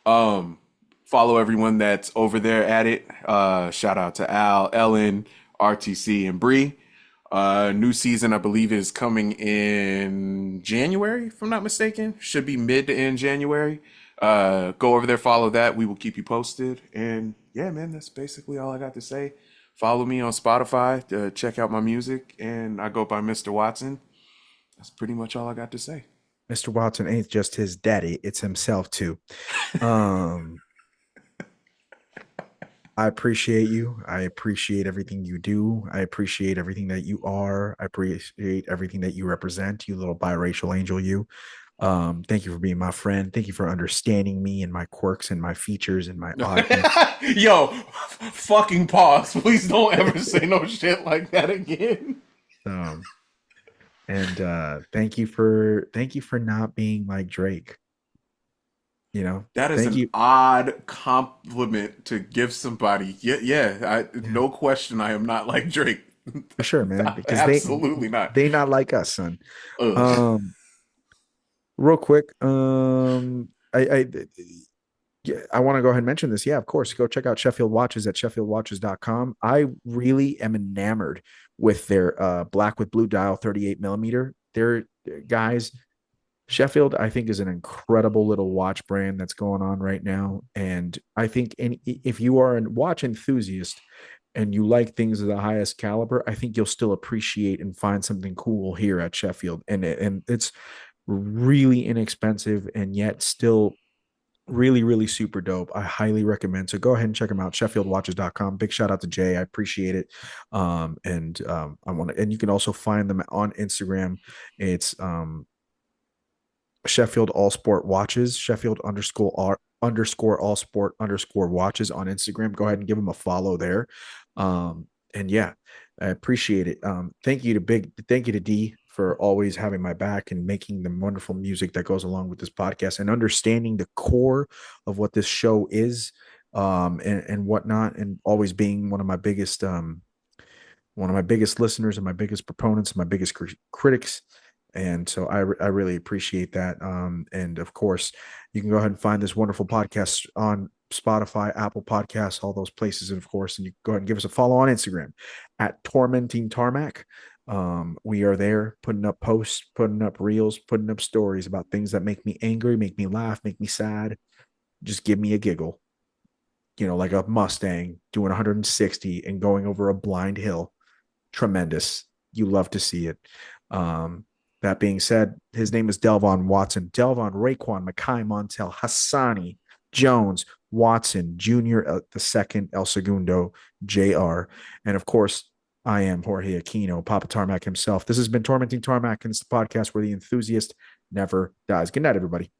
TheBeatcast. Follow everyone that's over there at it. Shout out to Al, Ellen, RTC, and Bree. New season, I believe, is coming in January, if I'm not mistaken. Should be mid to end January. Go over there, follow that. We will keep you posted. And yeah, man, that's basically all I got to say. Follow me on Spotify to check out my music, and I go by Mr. Watson. That's pretty much all I got to say. Mr. Watson ain't just his daddy, it's himself too. Um I appreciate you. I appreciate everything you do. I appreciate everything that you are. I appreciate everything that you represent, you little biracial angel, you. Thank you for being my friend. Thank you for understanding me and my quirks and my features and my oddness. Yo, fucking pause. Please don't ever say no shit like that again. Um, and thank you for not being like Drake. You know, That is thank an you. odd compliment to give somebody. Yeah, yeah. Yeah, No question, I am not like Drake. for sure, man, because Absolutely not. they not like us, son. Ugh. Um, real quick, yeah, I want to go ahead and mention this. Yeah, of course. Go check out Sheffield Watches at sheffieldwatches.com. I really am enamored with their black with blue dial 38 millimeter. They're guys, Sheffield, I think, is an incredible little watch brand that's going on right now. And I think if you are a watch enthusiast and you like things of the highest caliber, I think you'll still appreciate and find something cool here at Sheffield. And it's really inexpensive and yet still really, really super dope. I highly recommend. So go ahead and check them out. SheffieldWatches.com. Big shout out to Jay. I appreciate it. I want to, and you can also find them on Instagram. It's Sheffield All Sport Watches, Sheffield underscore all sport underscore watches on Instagram. Go ahead and give them a follow there. And yeah, I appreciate it. Thank you to D for always having my back and making the wonderful music that goes along with this podcast and understanding the core of what this show is, and whatnot, and always being one of my biggest listeners and my biggest proponents and my biggest critics. And so I really appreciate that. And of course, you can go ahead and find this wonderful podcast on Spotify, Apple Podcasts, all those places. And of course, and you go ahead and give us a follow on Instagram at Tormenting Tarmac. We are there putting up posts, putting up reels, putting up stories about things that make me angry, make me laugh, make me sad. Just give me a giggle, like a Mustang doing 160 and going over a blind hill. Tremendous. You love to see it. That being said, his name is Dellvon Watson. Dellvon, Raekwon, Makai, Montel, Hassani, Jones, Watson, Jr., the second, El Segundo, JR. And of course, I am Jorge Aquino, Papa Tarmac himself. This has been Tormenting Tarmac, and it's the podcast where the enthusiast never dies. Good night, everybody.